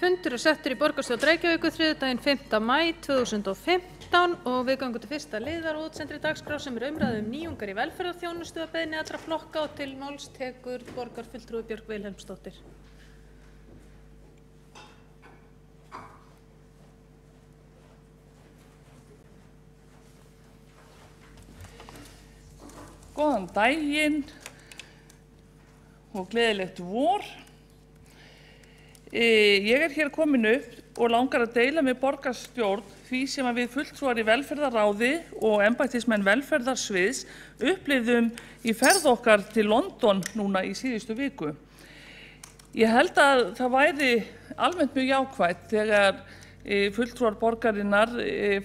Fundur settur í borgarstjórn Reykjavíkur þriðjudaginn 5. maí 2015 og við göngum til fyrsta liðar og útsendri dagskrá sem umræðu nýjungar í velferðarþjónustu að beiðni allra flokka og til máls tekur borgarfulltrúi Björk Vilhelmsdóttir. Góðan daginn og gleðilegt vor. Ég hér komin upp og langar að deila með borgarstjórn því sem við fulltrúar í velferðarráði og embættismenn velferðarsviðs upplifðum í ferð okkar til London núna í síðustu viku. Ég held að það væri almennt mjög jákvætt þegar fulltrúar borgarinnar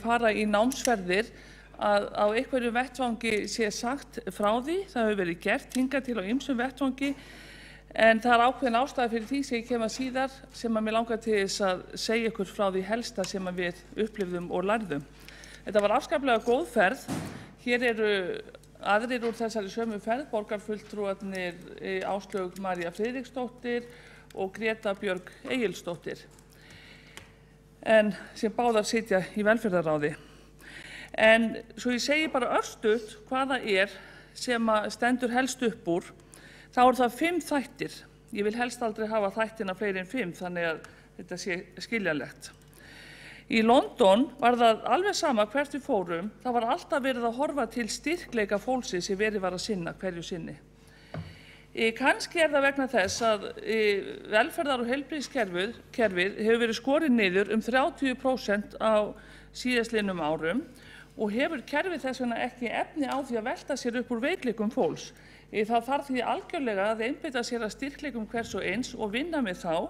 fara í námsferðir að á einhverju vettvangi sé sagt frá því. Það hefur verið gert hingað til á ýmsum vettvangi en það ákveðin ástæða fyrir því sem ég kem að síðar sem að mér langar til þess að segja ykkur frá því helsta sem að við upplifðum og lærðum. Þetta var afskaplega góð ferð. Hér eru aðrir úr þessari sömu ferð, borgarfulltrúarnir Áslaug María Friðriksdóttir og Greta Björg Egilsdóttir, en sem báðar sitja í velferðarráði. En svo ég segi bara örstutt hvað það sem stendur helst upp úr, þá það 5 þættir. Ég vil helst aldrei hafa þættina fleiri en 5 þannig að þetta sé skiljanlegt. Í London var það alveg sama hvert við fórum, það var alltaf verið að horfa til styrkleika fólksins sem verið var að sinna hverju sinni. Kannski það vegna þess að velferðar- og heilbrigðiskerfið hefur verið skorið niður 30% á síðastliðnum árum og hefur kerfið þess vegna ekki efni á því að velta sér upp úr veikleikum fólks. Það þarf því algjörlega að einbeita sér að styrkleikum hvers og eins og vinna með þá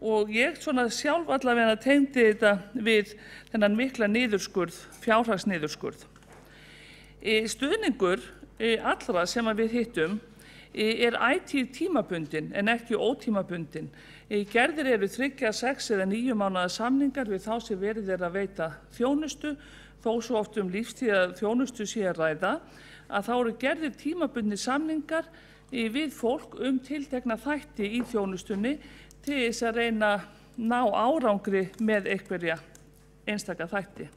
og ég svona sjálf allavega tengdi þetta við þennan mikla niðurskurð, fjárhagsniðurskurð. Stuðningur allra sem við hittum ætíð tímabundin en ekki ótímabundin. Gerðir eru 3, 6 eða 9 mánaða samningar við þá sem verið að veita þjónustu, þó svo oft lífstíða þjónustu sé að ræða, að þá eru gerðir tímabundnir samningar við fólk tiltekna þætti í þjónustunni til þess að reyna að ná árangri með einhverja einstaka þætti.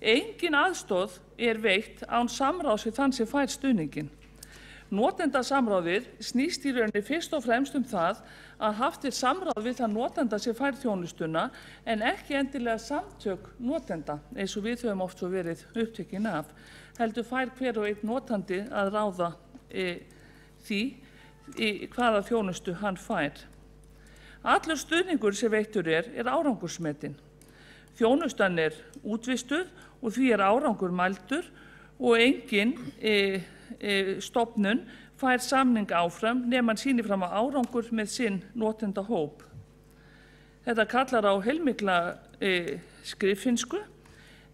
Engin aðstoð veitt án samráðs við þann sem fær stuðninginn. Notendasamráðið snýst í rauninni fyrst og fremst það að haft samráð við þann notenda sem fær þjónustuna en ekki endilega samtök notenda eins og við höfum oft svo verið upptekin af. Heldur fær hver og einn notandi að ráða því hvaða þjónustu hann fær. Allur stuðningur sem veittur árangursmetinn. Þjónustan útvistuð og því árangur mældur og engin stofnun fær samning áfram nema hann sýnir fram á árangur með sinn notendahóp. Þetta kallar á heilmikla skriffinnsku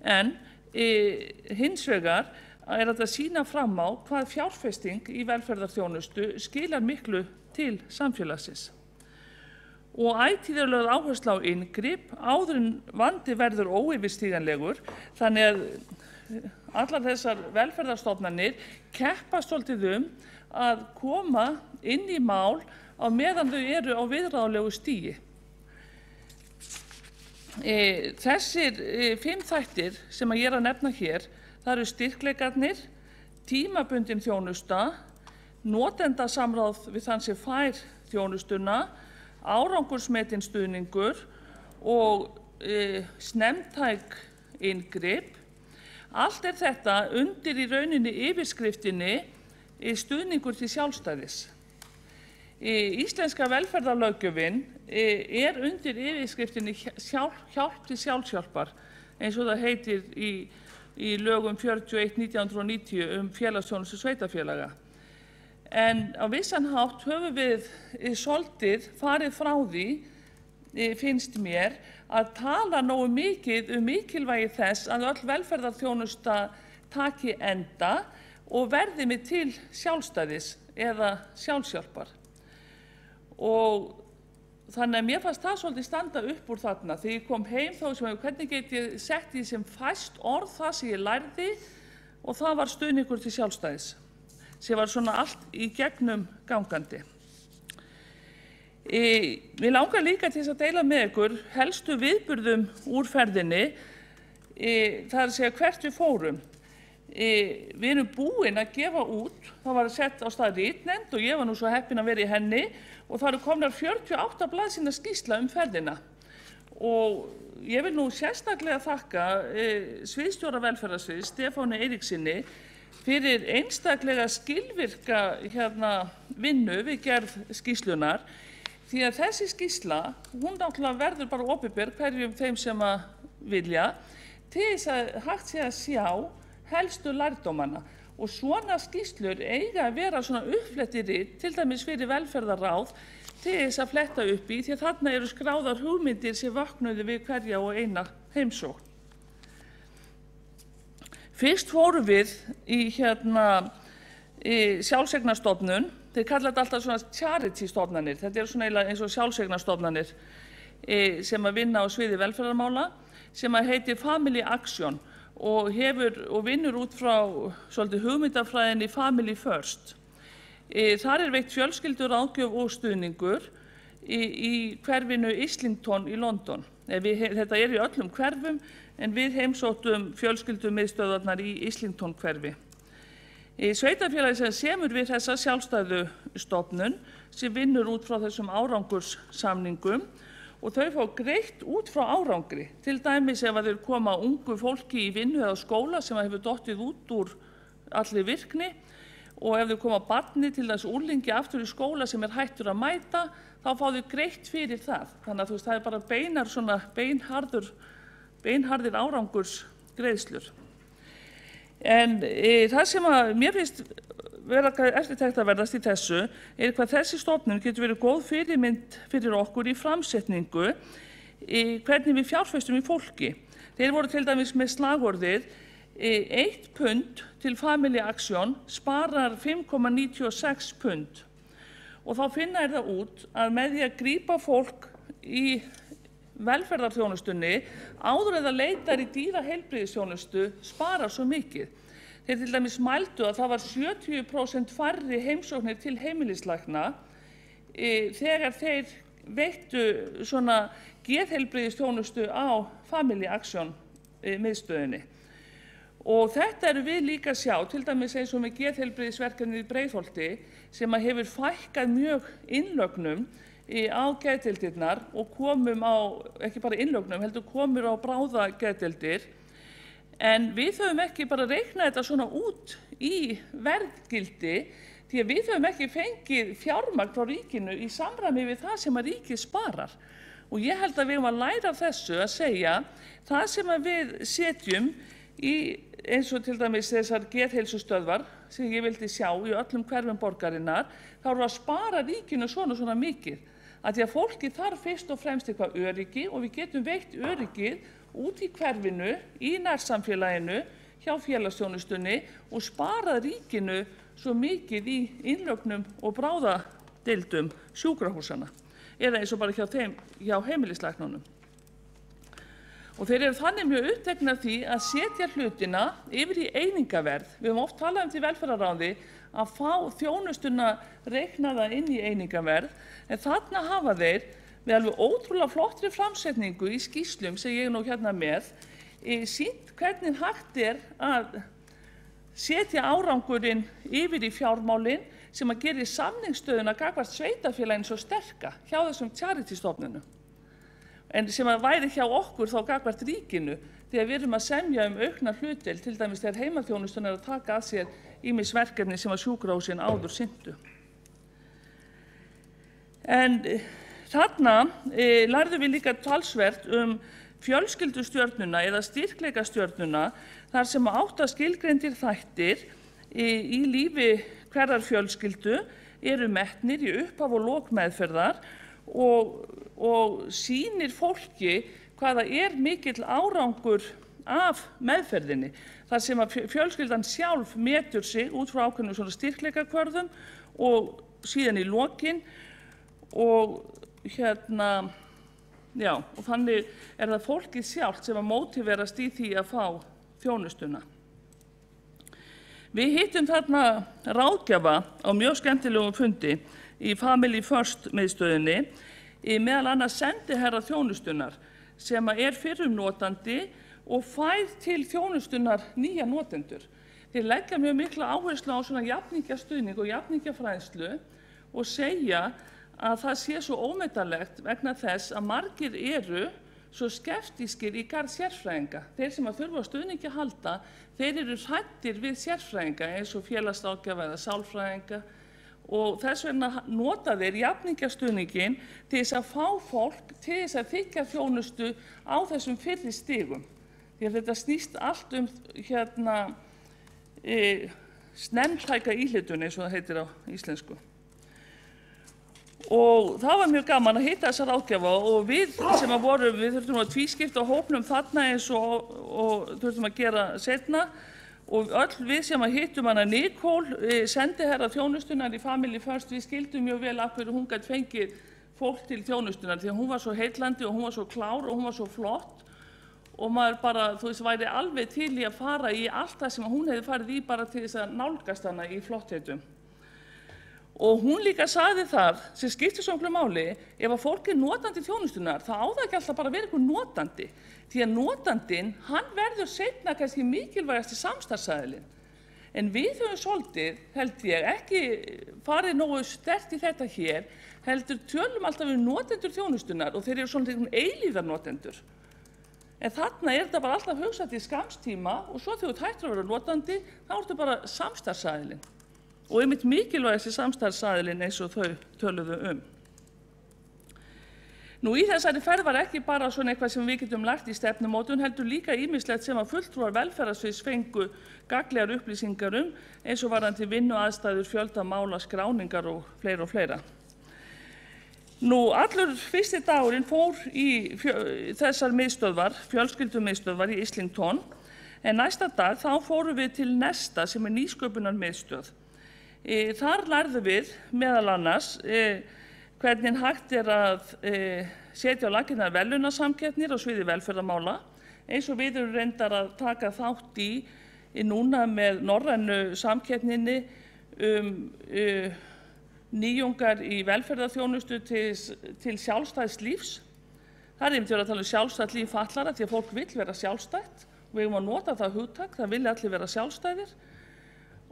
en hins vegar þetta sýna fram á hvað fjárfesting í velferðarþjónustu skilar miklu til samfélagsins. Og ætíð lögð áhersla á inngrip áður en vandi verður óyfirstíganlegur þannig að allar þessar velferðarstofnanir keppast svolítið að koma inn í mál á meðan þau eru á viðráðanlegu stigi. Þessir 5 þættir sem ég að nefna hér, það eru styrkleikarnir, tímabundin þjónusta, notendasamráð við þann sem fær þjónustuna, árangursmetinn stuðningur og snemmtæk inngrip. Allt þetta undir í rauninni yfirskriftinni stuðningur til sjálfstæðis. Íslenska velferðarlöggjöfin undir yfirskriftinni hjálp til sjálfshjálpar eins og það heitir í lögum 41/1990 félagsþjónustu sveitarfélaga. En á vissan hátt höfum við svolítið farið frá því, finnst mér, að tala nógu mikið mikilvægi þess að öll velferðarþjónusta taki enda og verði með til sjálfstæðis eða sjálfshjálpar. Og þannig að mér fannst það svolítið standa upp úr þarna. Þegar ég kom heim þá sem hvernig get ég sett því sem fæst orð það sem ég lærði og það var stuðningur til sjálfstæðis sem var svona allt í gegnum gangandi. Við langar líka til þess að deila með ykkur helstu viðburðum úr ferðinni, það er að segja hvert við fórum. Við erum búin að gefa út, það var sett á stað ritnefnd og ég var nú svo heppin að vera í henni og það eru komnar 48 blaðsíðna skýrsla ferðina. Og ég vil nú sérstaklega þakka sviðsstjóra velferðarsviðs, Stefáni Eiríksinni, fyrir einstaklega skilvirka vinnu við gerð skýrslunar, því að þessi skýrsla, hún náttúrulega verður bara opinber hverjum þeim sem að vilja, til þess að hægt sé að sjá helstu lærdómana. Og svona skýrslur eiga að vera svona uppfletti rit, til dæmis fyrir velferðarráð, til þess að fletta upp í, því að þarna eru skráðar hugmyndir sem vaknuðu við hverja og eina heimsókn. Fyrst fórum við í sjálfseignarstofnun. Þeir kalla þetta alltaf svona charity-stofnanir. Þetta eru svona eins og sjálfseignarstofnanir sem að vinna á sviði velferðarmála, sem að heitir Family Action og vinnur út frá svolítið hugmyndafræðinni Family First. Þar veitt fjölskylduráðgjöf og stuðningur í hverfinu Islington í London. Þetta í öllum hverfum, en við heimsóttum fjölskyldumiðstöðvarnar í Islington hverfi. Sveitarfélagið sem semur við þessa sjálfstæðu stofnun sem vinnur út frá þessum árangurssamningum og þau fá greitt út frá árangri. Til dæmis ef þeir koma ungu fólki í vinnu eða skóla sem hefur dottið út úr allri virkni og ef þau koma barni til þess úrlingi aftur í skóla sem hættur að mæta, þá fá þau greitt fyrir það. Þannig að það bara beinharðir árangursgreiðslur. En það sem að mér finnst vera eftirtektarverðast í þessu hvað þessi stofnun getur verið góð fyrirmynd fyrir okkur í framsetningu hvernig við fjárfestum í fólki. Þeir voru til dæmis með slagorðið 1 pund til Family Action sparar 5,96 pund. Og þá finna það út að með því að grípa fólk í velferðarþjónustunni áður eða leitar í dýraheilbrigðisþjónustu sparar svo mikið. Þeir til dæmis mældu að það var 70% færri heimsóknir til heimilislækna þegar þeir veittu svona geðheilbrigðisþjónustu á Family Action miðstöðinni. Og þetta erum við líka að sjá, til dæmis eins og með geðheilbrigðisverkefnið í Breiðholti sem að hefur fækkað mjög innlögnum á geðdeildirnar og komum á, ekki bara innlögnum, heldur komur á bráðageðdeildir. En við höfum ekki bara reiknað þetta svona út í verðgildi því að við höfum ekki fengið fjármagn frá ríkinu í samræmi við það sem að ríkið sparar. Og ég held að við höfum að læra af þessu að segja það sem að við setjum í eins og til dæmis þessar geðheilsustöðvar sem ég vildi sjá í öllum hverfum borgarinnar, þá erum við að spara ríkinu svona mikið. Að því að fólki þarf fyrst og fremst eitthvað öryggi og við getum veitt öryggið út í hverfinu, í nærsamfélaginu, hjá félagsþjónustunni og sparað ríkinu svo mikið í innlögnum og bráðadeildum sjúkrahúsanna eða eins og bara hjá heimilislæknunum. Og þeir eru þannig mjög uppteknir af því að setja hlutina yfir í einingaverð. Við höfum oft talað því velferðarráði að fá þjónustuna reiknaða inn í einingaverð, en þarna hafa þeir með alveg ótrúlega flottri framsetningu í skýrslum sem ég nú með, sýnt hvernig hægt að setja árangurinn yfir í fjármálin sem að gera samningsstöðuna gagnvart sveitarfélaginu svo sterka hjá þessum charity-stofnunum. En sem að væri hjá okkur þá gagnvart ríkinu þegar við erum að semja aukna hlutdeild, til dæmis þegar heimaþjónustan að taka að sér ýmis verkefni sem að sjúkrahúsin áður sinntu. En þarna lærðum við líka talsvert fjölskyldustjörnuna eða styrkleikastjörnuna þar sem 8 skilgreindir þættir í lífi hverrar fjölskyldu eru metnir í upphaf og lok meðferðar og sýnir fólki hvaða mikill árangur af meðferðinni. Þar sem að fjölskyldan sjálf metur sig út frá ákveðnum svona styrkleikakvörðum og síðan í lokin og og þannig það fólkið sjálft sem að mótiverast í því að fá þjónustuna. Við hittum þarna ráðgjafa á mjög skemmtilegum fundi í Family First miðstöðinni, meðal annars sendiherra þjónustunnar sem fyrrumnotandi og fær til þjónustunnar nýja notendur. Þeir leggja mjög mikla áherslu á svona jafningjastuðning og jafningjafræðslu og segja að það sé svo ómetanlegt vegna þess að margir eru svo skeptískir í garð sérfræðinga. Þeir sem þurfa á stuðningi að halda, þeir eru hræddir við sérfræðinga eins og félagsráðgjafa eða sálfræðinga og þess vegna nota þeir jafningjastuðninginn til þess að fá fólk til þess að þiggja þjónustu á þessum fyrri stigum. Því að þetta snýst allt snemmtæka íhlutun eins og það heitir á íslensku. Og það var mjög gaman að hitta þessa ráðgjafa og við sem við þurftum að tvískipta hópnum þarna eins og þurftum að gera seinna og öll við sem hittum hana Nicole, sendiherra þjónustunnar í Family First, við skildum mjög vel af hverju hún gat fengið fólk til þjónustunnar því að hún var svo heillandi og hún var svo klár og hún var svo flott og maður bara, væri alveg til í að fara í allt það sem hún hefði farið í bara til þess að nálgast hana í flottheitum. Og hún líka sagði það, sem skiptir svo miklu máli, ef að fólk notandi þjónustunnar, þá á það ekki alltaf bara að vera einhver notandi. Því að notandinn, hann verður seinna kannski mikilvægasti samstarfsaðilinn. En við höfum svolítið, held ég, ekki farið nógu sterkt í þetta hér, heldur tölum alltaf notendur þjónustunnar og þeir eru svona eilífðarnotendur. En þarna þetta bara alltaf hugsað til skamstíma og svo þegar þú hættir að vera notandi, þá ertu bara samstarfsaðilinn. Og einmitt mikilvægasti samstarfsaðilinn eins og þau töluðu Nú í þessari ferð var ekki bara svona eitthvað sem við getum lagt í stefnumótun, heldur líka ýmislegt sem að fulltrúar velferðarsviðs fengu gagnlegar upplýsingar eins og varðandi vinnuaðstæður, fjölda mála, skráningar og fleira. Nú allur fyrsti dagurinn fór í þessar miðstöðvar, fjölskyldumiðstöðvar í Islington, en næsta dag þá fórum við til Nesta sem nýsköpunarmiðstöð. Þar lærðum við meðal annars hvernig hægt að setja á laggirnar verðlaunasamkeppnir á sviði velferðarmála, eins og við erum reyndar að taka þátt í núna með norrænu samkeppninni nýjungar í velferðarþjónustu til sjálfstæðs lífs. Það einmitt verið að tala sjálfstætt líf fatlaðra því að fólk vill vera sjálfstætt og við eigum að nota það hugtak, það vilja allir vera sjálfstæðir.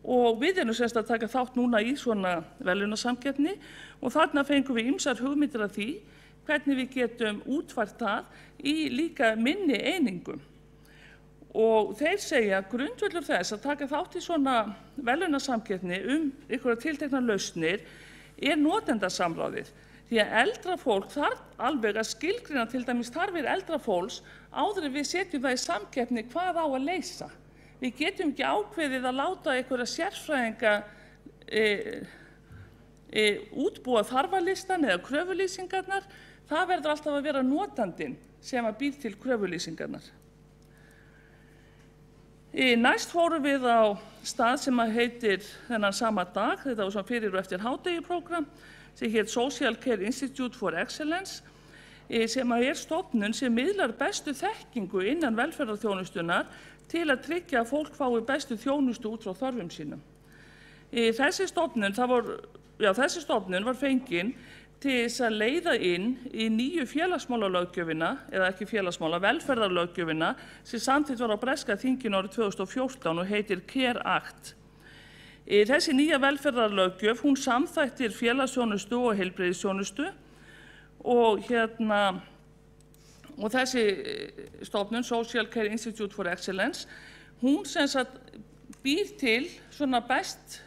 Og við erum semst að taka þátt núna í svona verðlaunasamkeppni og þarna fengum við ýmsar hugmyndir af því hvernig við getum útfært það í líka minni einingum. Og þeir segja að grundvöllur þess að taka þátt í svona verðlaunasamkeppni einhverjar tilteknar lausnir notendasamráðið. Því að eldra fólk þarf alveg að skilgreina til dæmis þarfir eldra fólks áður en við setjum það í samkeppni hvað á að leysa. Við getum ekki ákveðið að láta einhverja sérfræðinga útbúa þarfalistan eða kröfulýsingarnar. Það verður alltaf að vera notandinn sem að býr til kröfulýsingarnar. Næst fórum við á stað sem að heitir þennan sama dag, þetta var svona fyrir og eftir hádegiprógram, sem heit Social Care Institute for Excellence, sem að stofnun sem miðlar bestu þekkingu innan velferðarþjónustunnar til að tryggja að fólk fái bestu þjónustu út frá þörfum sínum. Þessi stofnun var fengin til þess að leiða inn í nýju félagsmálalöggjöfina, eða ekki félagsmála, velferðarlöggjöfina, sem samþykkt var á breska þinginu árið 2014 og heitir Care Act. Þessi nýja velferðarlöggjöf, hún samþættir félagsþjónustu og heilbrigðisþjónustu og þessi stofnun, Social Care Institute for Excellence, hún sem sagt býr til svona best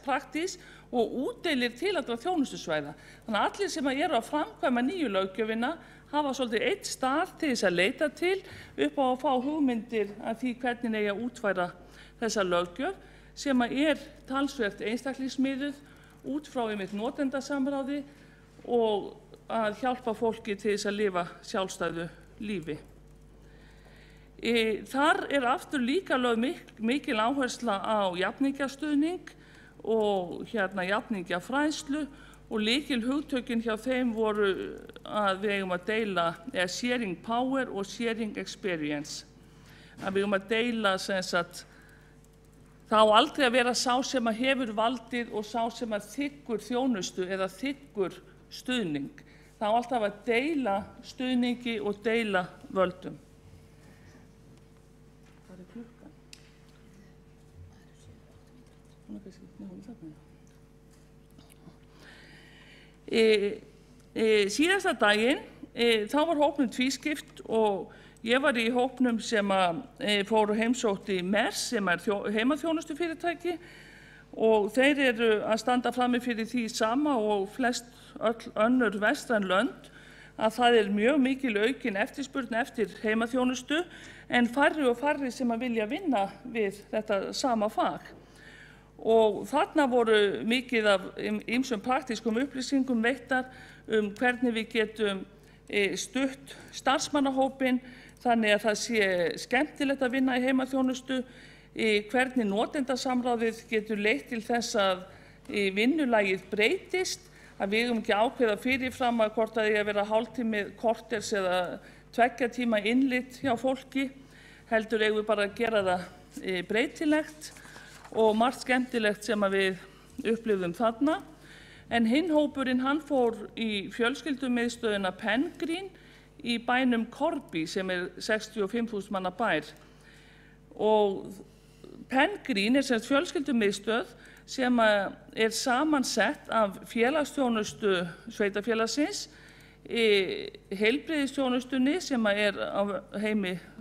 practice og útdeilir til allra þjónustusvæða. Þannig að allir sem eru að framkvæma nýju löggjöfina hafa svolítið eitt stað til þess að leita til upp á að fá hugmyndir af því hvernig eigi að útfæra þessa löggjöf sem talsvert einstaklingsmiðuð út frá einmitt notendasamráði og að hjálpa fólki til þess að lifa sjálfstæðu lífi. Þar aftur líka lögð mikil áhersla á jafningjastuðning og jafningjafræðslu og lykil hugtökin hjá þeim voru að við eigum að deila sharing power og sharing experience. Að við eigum að deila sem sagt Það á aldrei að vera sá sem að hefur valdið og sá sem að þiggur þjónustu eða þiggur stuðning. Það á alltaf að deila stuðningi og deila völdum. Hvað er klukkan? Hún er kannski, nei, hún er þarna. Síðasta daginn, þá var hópnum tvískipt og ég var í hópnum sem fór og heimsótti MERS sem heimaþjónustufyrirtæki og þeir eru að standa frammi fyrir því sama og flest öll önnur vestræn lönd að það er mjög mikil aukin eftirspurn eftir heimaþjónustu en færri og færri sem að vilja vinna við þetta sama fag. Og þarna voru mikið af ýmsum praktískum upplýsingum veittar hvernig við getum stutt starfsmannahópinn þannig að það sé skemmtilegt að vinna í heimaþjónustu, hvernig notendasamráðið getur leitt til þess að vinnulagið breytist, að við ekki ákveða fyrirfram að hvort það eigi að vera hálftími, korters eða 2 tíma innlit hjá fólki, heldur eigum við bara að gera það breytilegt og margt skemmtilegt sem að við upplifðum þarna. En hinn hópurinn hann fór í fjölskyldumiðstöðina Pengreen í bænum Korby sem 65.000 manna bær. Og Pengreen sem fjölskyldumiðstöð sem samansett af félagsþjónustu sveitarfélagsins, heilbrigðisþjónustunni sem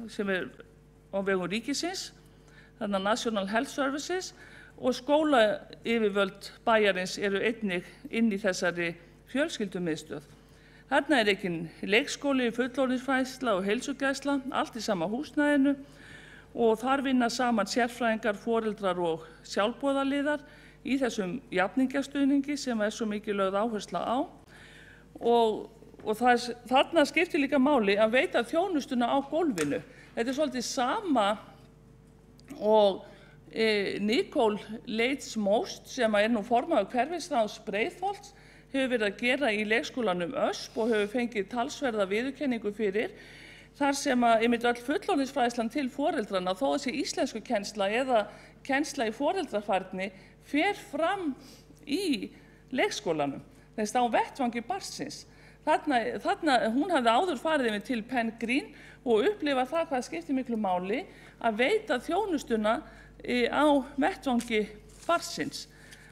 sem á vegum ríkisins, þarna National Health Services, og skólayfirvöld bæjarins eru einnig inn í þessari fjölskyldumiðstöð. Þarna ekki leikskóli, fullorðinsfræðsla og heilsugæsla, allt í sama húsnæðinu og þar vinna saman sérfræðingar, foreldrar og sjálfboðaliðar í þessum jafningjastuðningi sem svo mikið lögð áhersla á. Og þarna skiptir líka máli að veita þjónustuna á gólfinu. Þetta svolítið sama og Nicole Leitz-Most sem nú formaður hverfisráðs Breiðholts hefur verið að gera í leikskólanum Ösp og hefur fengið talsverða viðurkenningu fyrir þar sem einmitt öll fullorðinsfræðslan til foreldrana þó að sé íslenskukennsla eða kennsla í foreldrafærni fer fram í leikskólanum, þess á vettvangi barnsins. Þarna hún hafði áður farið til Pengreen og upplifað það hvað skiptir miklu máli að veita þjónustuna á vettvangi barnsins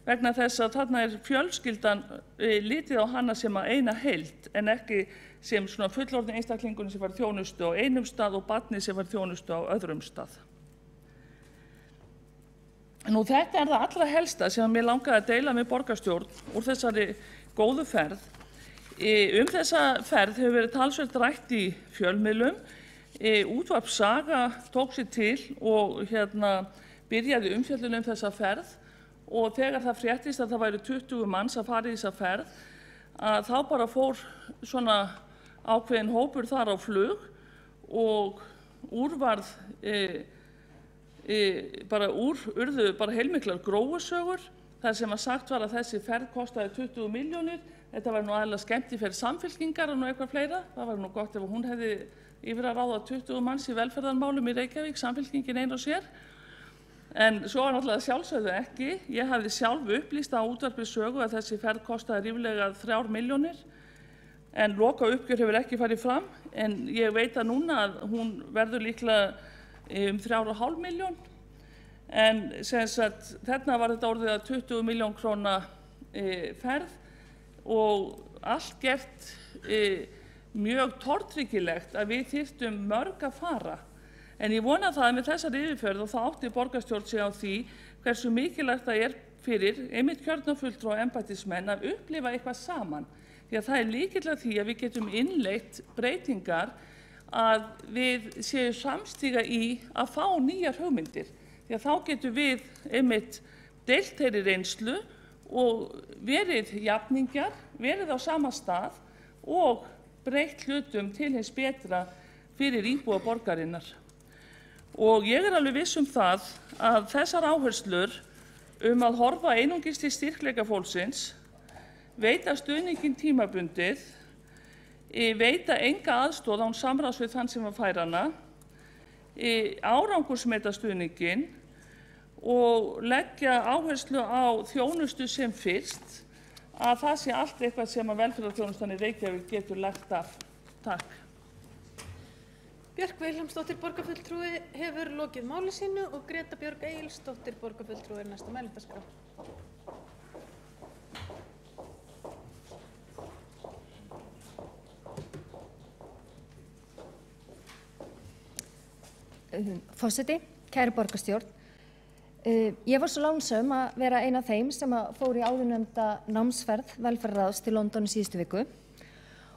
vegna þess að þarna fjölskyldan litið á hana sem eina heild en ekki sem svona fullorðni einstaklingunum sem fær þjónustu á einum stað og barnið sem fær þjónustu á öðrum stað. Nú þetta það allra helsta sem mér langaði að deila með borgarstjórn úr þessari góðu ferð. Þessa ferð hefur verið talsvert rætt í fjölmiðlum. Útvarp Saga tók sig til og byrjaði umfjöllun þessa ferð og þegar það fréttist að það væru 20 manns að fara í þessa ferð að þá bara fór svona ákveðin hópur þar á flug og úrvarð urðu heilmiklar gróusögur þar sem sagt var að þessi ferð kostaði 20 milljónir. Þetta var nú aðeins skemmtiferð Samfylkingar og eitthvað fleira. Það var nú gott ef hún hefði yfir að ráða 20 manns í velferðarmálum í Reykjavík, Samfylkingin ein og sér. En svo var náttúrulega sjálfsögðu ekki. Ég hafði sjálf upplýst á útvarpi Sögu að þessi ferð kostaði ríflega 3 milljónir. En loka uppgjör hefur ekki farið fram. En ég veit að núna að hún verður líklega 3,5 milljón. En þarna var þetta orðið að 20 milljón króna ferð og allt gert mjög tortryggilegt að við þyrftum mörg að fara. En ég vona það að með þessari yfirferð og það átti borgarstjórn sig á því hversu mikilvægt það fyrir einmitt kjörna fulltrúa og embættismenn að upplifa eitthvað saman. Því að það lykill að því að við getum innleitt breytingar að við séum samstíga í að fá nýjar hugmyndir. Því að þá getum við einmitt deilt þeirri reynslu og verið jafningjar, verið á sama stað og breytt hlutum til hins betra fyrir íbúa borgarinnar. Og ég alveg viss það að þessar áherslur að horfa einungis til styrkleika fólksins, veita stuðninginn tímabundið, veita enga aðstoð án samráðs við þann sem fær hana, árangursmeta stuðninginn og leggja áherslu á þjónustu sem fyrst, að það sé allt eitthvað sem að velferðarþjónustan í Reykjavík getur lagt af. Takk. Björk Vilhelmsdóttir borgarfulltrúi hefur lokið máli sínu og Greta Björg Egilsdóttir borgarfulltrúi er næsta mælendaskrá. Forseti, kæri borgarstjórn. Ég var svo lánsöm að vera ein af þeim sem fór í áðurnefnda námsferð velferðarráðs til London í síðustu viku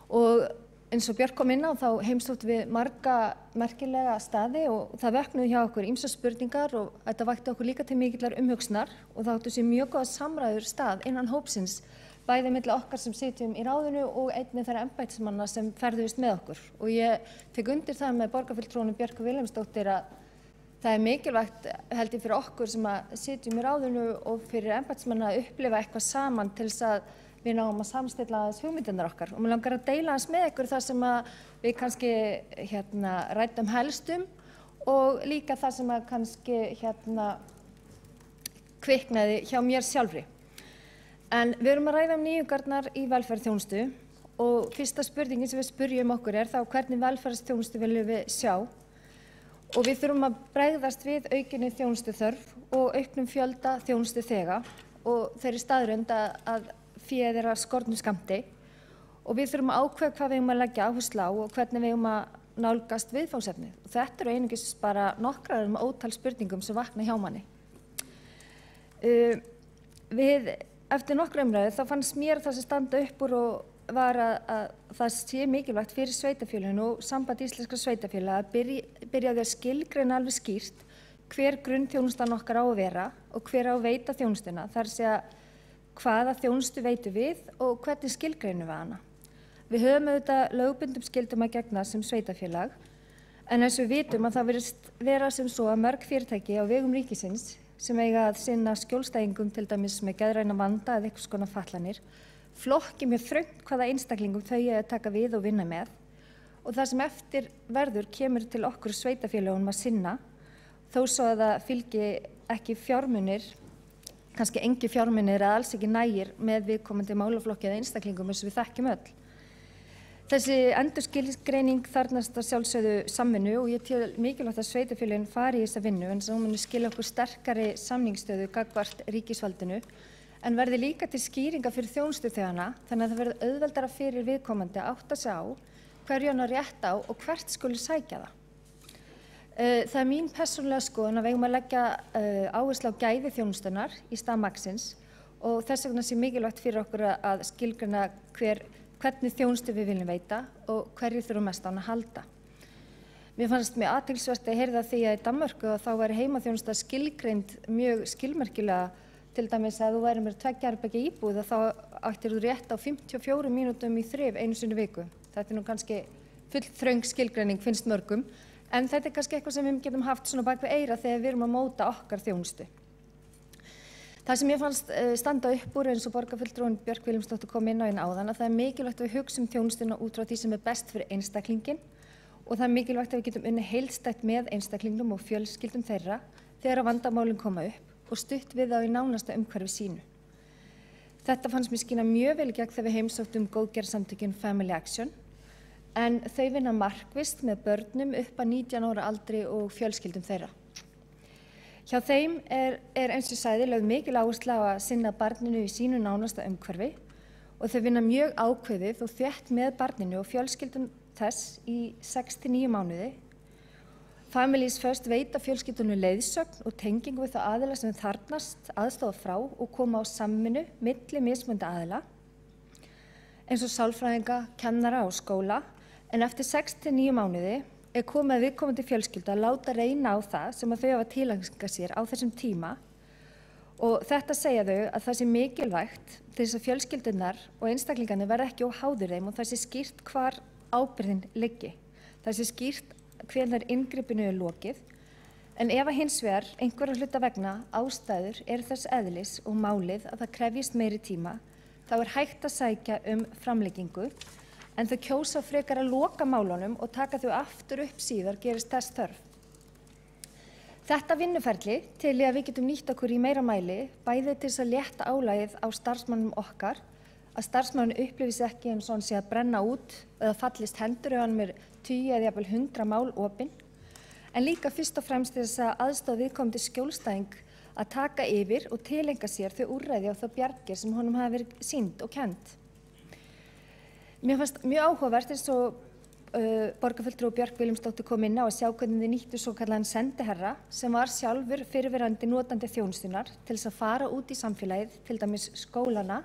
og eins og Björk kom inn á þá heimsóttum við marga merkilega staði og það vöknuðu hjá okkur ýmsar spurningar og þetta vakti okkur líka til mikillar umhugsnar og það áttu sér mjög góða samræður stað innan hópsins bæði milli okkar sem sitjum í ráðinu og einnig þeirra embættismanna sem ferðuðust með okkur og ég tek undir það með borgarfulltrúanum Björk Vilhelmsdóttir að það er mikilvægt held ég fyrir okkur sem að sitjum í ráðinu og fyrir embættismanna að upplifa eitthvað saman til þess að við náum að samstilla þess hugmyndirnar okkar og mér langar að deila þess með ykkur það sem að við kannski ræddum helstum og líka það sem að kannski kviknaði hjá mér sjálfri. En við erum að ræða nýjungarnar í velferðarþjónustu og fyrsta spurningin sem við spyrjum okkur er þá hvernig velferðarþjónustu viljum við sjá og við þurfum að bregðast við aukinni þjónustuþörf og auknum fjölda þjónustuþega og þeirri staðreynd að féð er að skornum skammti og við þurfum að ákveða hvað við eigum að leggja áherslu á og hvernig við eigum að nálgast viðfangsefnið. Og þetta eru einungis bara nokkrar ótal spurningum sem vakna hjá manni. Eftir nokkra umræðu þá fannst mér það sem standa upp úr og var að það sé mikilvægt fyrir sveitarfélögin og samband íslenskra sveitarfélaga að byrja að skilgreina alveg skýrt hver grunnþjónustan okkar á að vera og hver á að veita þjónustuna. Það er að segja hvaða þjónustu veitum við og hvernig skilgreinum við hana. Við höfum auðvitað lögbundum skyldum að gegna sem sveitarfélag en eins og við vitum að það virðist vera sem svo að mörg fyrirtæki á vegum ríkisins sem eiga að sinna skjólstæðingum til dæmis með geðræna vanda eða einhvers konar fatlanir flokki mjög þröngt hvaða einstaklingum þau að taka við og vinna með og það sem eftir verður kemur til okkur sveitarfélögunum að sinna þó svo að það fylgi ekki fjármunir, kannski engi fjármunir eða alls ekki nægir með viðkomandi málaflokki eða einstaklingum eins og við þekkjum öll. Þessi endurskilgreining þarfnast að sjálfsögðu samvinnu og ég tel mikilvægt að sveitarfélögin fari í þessa vinnu en hún muni skila okkur sterkari samningsstöðu gagnvart ríkisvaldinu en verði líka til skýringa fyrir þjónustuþegana þannig að það verði auðveldara fyrir viðkomandi að átta sig á hverju hann á rétt á og hvert skuli sækja það. Það er mín persónulega skoðun að við eigum að leggja áherslu á gæði þjónustunnar í stað magnsins og þess vegna sé mikilvægt fyrir okkur að skilgreina hvernig þjónustu við viljum veita og hverju þurfum mest á hana að halda. Mér fannst mjög athyglisvert að heyrða því að í Danmörku þá væri heimaþjónusta skilgreind mjög skilmerkilega til dæmis að þú væri með 2 herbergja íbúð og þá ættir þú rétt á 54 mínútum í þrif einu sinni viku. Þetta er nú kannski full þröng skilgreining finnst mörgum en þetta er kannski eitthvað sem við getum haft svona bak við eyra þegar við erum að móta okkar þjónustu. Það sem ég fannst standa upp úr eins og borgarfulltrúin Björk Vilhelmsdóttir kom inn á áðan að það er mikilvægt að við hugsum þjónustuna út frá því sem er best fyrir einstaklingin og það er mikilvægt að við getum unnið heildstætt með einstaklingnum og fjölskyldum þeirra þegar vandamálin koma upp og stutt við þá í nánasta umhverfi sínu. Þetta fannst mér skína mjög vel í gegn þegar við heimsóttum góðgerðarsamtökin Family Action en þau vinna markvisst með börnum upp að 19 ára aldri og fjölskyldum þeirra. Hjá þeim er eins og sagði lögð mikil áhersla á að sinna barninu í sínu nánasta umhverfi og þau vinna mjög ákveðið og þétt með barninu og fjölskyldum þess í 6-9 mánuði. Families First veita fjölskyldunum leiðsögn og tengingu við þá aðila sem þarfnast aðstoða frá og koma á samvinnu milli mismunandi aðila eins og sálfræðinga, kennara og skóla en eftir 6-9 mánuði er komið að viðkomandi fjölskyldu að láta reyna á það sem að þau hafa tileinkað sér á þessum tíma og þetta segja þau að það sé mikilvægt til þess að fjölskyldunar og einstaklingarnir verða ekki óháður þeim og það sé skýrt hvar ábyrgðin liggi. Það sé skýrt hvenær inngripinu er lokið en ef að hins vegar einhverra hluta vegna ástæður er þess eðlis og málið að það krefjist meiri tíma þá er hægt að sækja framlengingu en þau kjósa frekar að loka málunum og taka þau aftur upp síðar gerist þess þörf. Þetta vinnuferli til ég að við getum nýtt okkur í meira mæli, bæði til þess að létta álagið á starfsmannum okkar, að starfsmannin upplifis ekki eins og hann sé að brenna út eða fallist hendur ef hann er 10 eða jafnvel 100 mál opin, en líka fyrst og fremst þess að aðstoða viðkomandi skjólstæðing að taka yfir og tileinka sér þau úrræði og þau bjargir sem honum hafa verið sýnd og kennd. Mér fannst mjög áhugavert eins og borgarfulltrúi Björk Vilhelmsdóttir kom inn á að sjá hvernig þið nýttu svokallaðan sendiherra sem var sjálfur fyrrverandi notandi þjónustunnar til þess að fara út í samfélagið, til dæmis skólana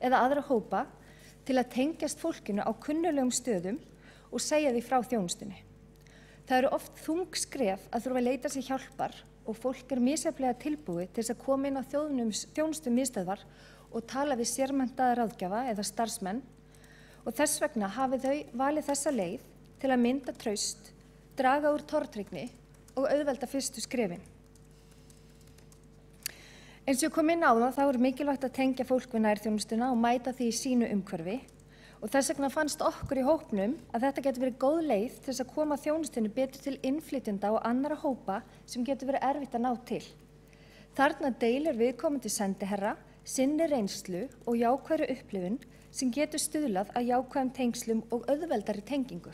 eða aðra hópa, til að tengjast fólkinu á kunnulegum stöðum og segja því frá þjónustunni. Það eru oft þung skref að þurfa að leita sér hjálpar og fólk misjafnlega tilbúið til þess að koma inn á þjónustumiðstöðvar og tala við sérmenntaða ráðgjafa eða starfsmenn, og þess vegna hafi þau valið þessa leið til að mynda traust, draga úr tortryggni og auðvelda fyrstu skrefin. Eins og ég kom inn á það, þá er mikilvægt að tengja fólk við nærþjónustuna og mæta því í sínu umhverfi, og þess vegna fannst okkur í hópnum að þetta getur verið góð leið til þess að koma þjónustunni betur til innflytjenda og annarra hópa sem getur verið erfitt að ná til. Þarna deilir viðkomandi sendiherra sinni reynslu og jákvæðri upplifun sem getur stuðlað að jákvæðum tengslum og auðveldari tengingu.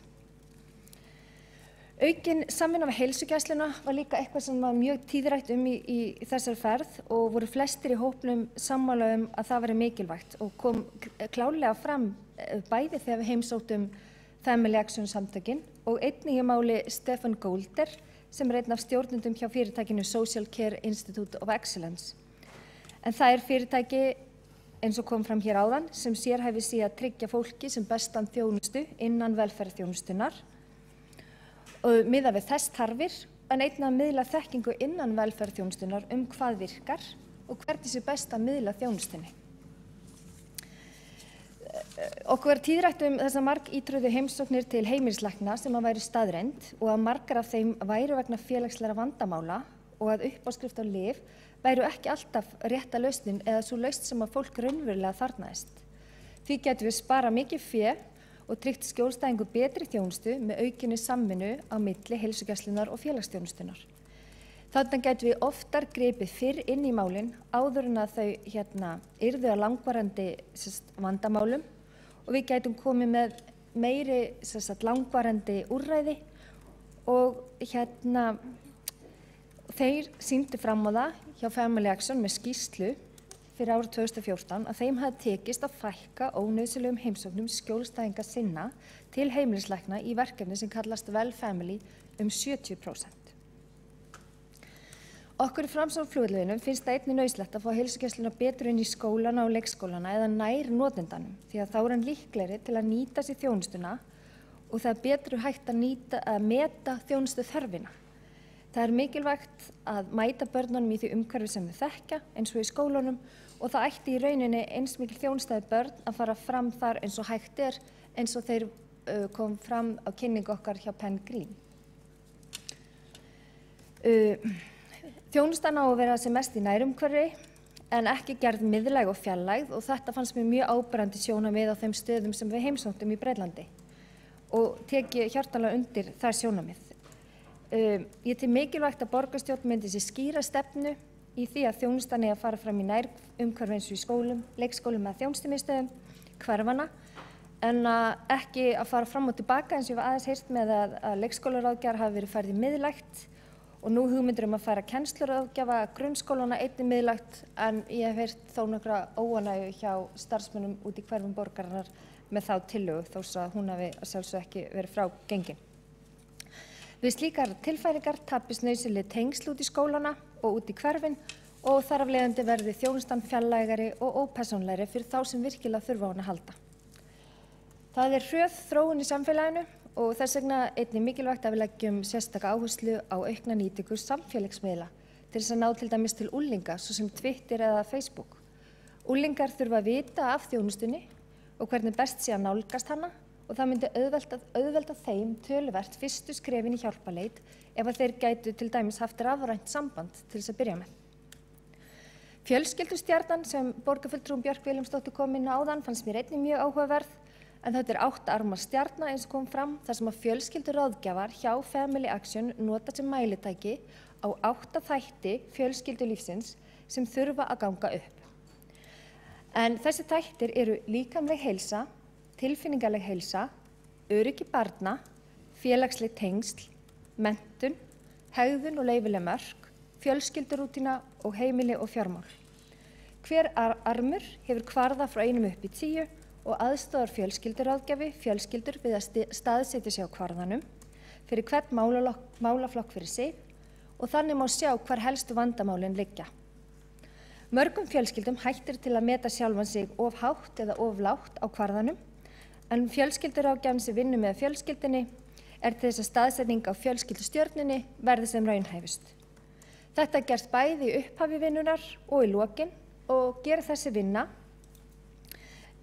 Aukin samvinna við heilsugæsluna var líka eitthvað sem var mjög tíðrætt í þessari ferð og voru flestir í hópnum sammála að það væri mikilvægt og kom klárlega fram bæði þegar við heimsóttum Family Action samtökin og einnig í máli Stefan Golder sem er einn af stjórnendum hjá fyrirtækinu Social Care Institute of Excellence. En það er fyrirtæki eins og kom fram hér áðan, sem sérhæfir sig að tryggja fólki sem bestan þjónustu innan velferðarþjónustunnar og miða við þess þarfir, en einnig að miðla þekkingu innan velferðarþjónustunnar hvað virkar og hvernig sé best að miðla þjónustunni. Okkur var tíðrætt þessar margítrúðu heimsóknir til heimilislækna sem að væri staðreynd og að margar af þeim væru vegna félagslegra vandamála og að uppáskrift á lyf væru ekki alltaf rétta lausnin eða svo lausn sem að fólk raunverulega þarfnaðist. Því getum við sparað mikið fé og tryggt skjólstæðingu betri þjónustu með aukinni samvinnu á milli heilsugæslunnar og félagsþjónustunnar. Þannig getum við oftar gripið fyrr inn í málin áður en að þau yrðu að langvarandi vandamálum og við getum komið með meiri langvarandi úrræði og þeir sýndu fram á það hjá Family Action með skýrslu fyrir árið 2014 að þeim hafði tekist að fækka ónauðsynlegum heimsóknum skjólstæðinga sinna til heimilislækna í verkefni sem kallast Well Family 70%. Okkur í Framsóknarflugvellinum finnst það einnig nauðsynlegt að fá heilsugæsluna betur inn í skólana og leikskólana eða nær notendanum því að þá er hann líklegri til að nýta sér þjónustuna og það er betur hægt að meta þjónustu þörfina. Það er mikilvægt að mæta börnunum í því umhverfi sem þau þekkja eins og í skólunum og það ætti í rauninni eins mikil þjónustaði börn að fara fram þar eins og hægt er eins og þeir kom fram á kynningu okkar hjá Penn Green. Þjónustan á að vera sem mest í nærumhverfi en ekki gerð miðlæg og fjarlægð og þetta fannst mér mjög áberandi sjónarmið á þeim stöðum sem við heimsóttum í Breitlandi og tek ég hjartanlega undir það sjónarmið. Ég tel mikilvægt að borgarstjórn myndi sér skýra stefnu í því að þjónustan eigi að fara fram í nær umhverfi eins og í skólum, leikskólum eða þjónustumiðstöðum, hverfana, en ekki að fara fram og tilbaka eins og ég var aðeins heyrt með að leikskólaráðgjafar hafi verið færð í miðlægt og nú hugmyndir að færa kennsluráðgjafa grunnskólana einnig miðlægt en ég hef heyrt þó nokkra óánægju hjá starfsmönnum út í hverfum borgarinnar með þá tillögu þó svo að hún hafi að sjálfsögðu ekki verið frá gengin. Við slíkar tilfæringar tapist nauðsynleg tengsl út í skólana og út í hverfin og þar af leiðandi verði þjónustan fjarlægari og ópersónlegri fyrir þá sem virkilega þurfa á hana að halda. Það er hröð þróun í samfélaginu og þess vegna einnig mikilvægt að við leggjum sérstaka áherslu á aukna nýtingu samfélagsmiðla til þess að ná til dæmis til unglinga svo sem Twitter eða Facebook. Unglingar þurfa að vita af þjónustunni og hvernig best sé að nálgast hana og það myndi auðvelda þeim töluvert fyrstu skrefin í hjálparleit ef að þeir gætu til dæmis haft rafrænt samband til þess að byrja með. Fjölskyldustjarnan sem borgarfulltrúin Björk Vilhelmsdóttir kom inn áðan fannst mér einnig mjög áhugaverð en þetta er 8 arma stjarna eins og kom fram þar sem að fjölskylduráðgjafar hjá Family Action nota sem mælitæki á 8 þætti fjölskyldulífsins sem þurfa að ganga upp. En þessi þættir eru líkamleg heilsa, tilfinningaleg heilsa, öryggi barna, félagsleg tengsl, menntun, hegðun og leyfileg mörk, fjölskyldurútína og heimili og fjármál. Hver armur hefur kvarða frá 1 upp í 10 og aðstoðar fjölskylduráðgjafi fjölskyldur við að staðsetja sig á kvarðanum fyrir hvern málaflokk fyrir sig og þannig má sjá hvar helstu vandamálin liggja. Mörgum fjölskyldum hættir til að meta sjálfan sig of hátt eða of lágt á kvarðanum, en fjölskylduráðgjafinn sem vinnur með fjölskyldunni er til þess að staðsetning á fjölskyldustjörnunni verði sem raunhæfust. Þetta er gert bæði í upphafi vinnunnar og í lokin og gerir þessi vinna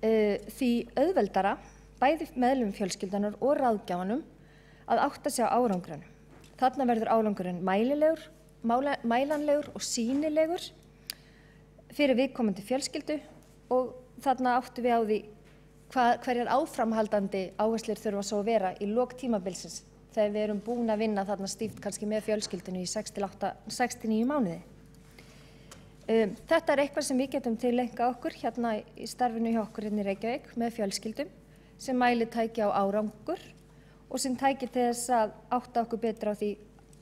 því auðveldara bæði meðlimum fjölskyldunar og ráðgjafanum að átta sig á árangrinum. Þarna verður árangurinn mælanlegur og sýnilegur fyrir viðkomandi fjölskyldu og þarna áttum við á því hverjar áframhaldandi áherslur þurfa svo að vera í lok tímabilsins þegar við erum búin að vinna þarna stíft kannski með fjölskyldunni í 6-9 mánuði. Þetta er eitthvað sem við getum tilenga okkur hérna í starfinu hjá okkur hérna í Reykjavík með fjölskyldum sem mælitæki á árangur og sem tæki til þess að átta okkur betur á því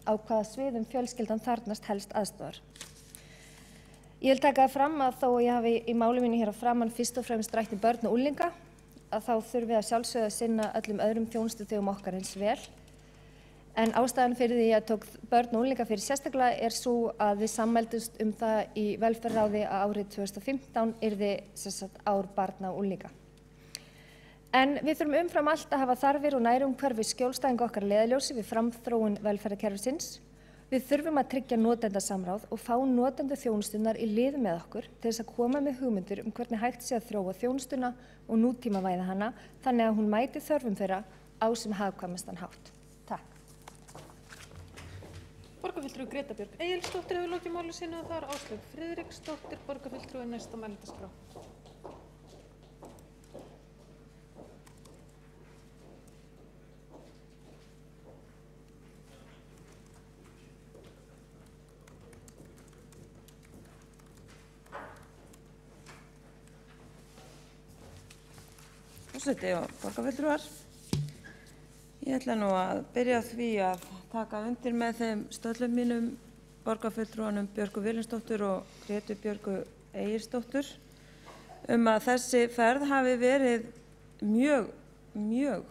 á hvaða sviðum fjölskyldan þarnast helst aðstoðar. Ég vil taka það fram að þó ég hafi í máli mínu hér á framan fyrst og fremst rætt um börn og unglinga, að þá þurfum við að sjálfsögðu að sinna öllum öðrum þjónustuþegum okkar eins vel. En ástæðan fyrir því að tók börn og unglinga fyrir sérstaklega er svo að við sammældumst það í velferðarráði að árið 2015 yrði ár barna og unglinga. En við þurfum umfram allt að hafa þarfir og nærumhverfi skjólstæðinga okkar leiðarljósi við framþróun velferðarkerfisins. Við þurfum að tryggja notendasamráð og fá notendaþjónustunnar í lið með okkur til þess að koma með hugmyndir hvernig hægt sé að þróa þjónustuna og nútímavæða hana þannig að hún mæti þörfum þeirra á sem hagkvæmastan hátt. Takk. Borgarfulltrúi Greta Björk Egilsdóttir hefur lokið máli sínu og það er Áslaug Friðriksdóttir, borgarfulltrúi næst á mælendaskrá. Forseti og borgarfulltrúar. Ég ætla nú að byrja því að taka undir með þeim stöllum mínum borgarfulltrúanum Björku Vilhelmsdóttur og Gretu Björku Egilsdóttur að þessi ferð hafi verið mjög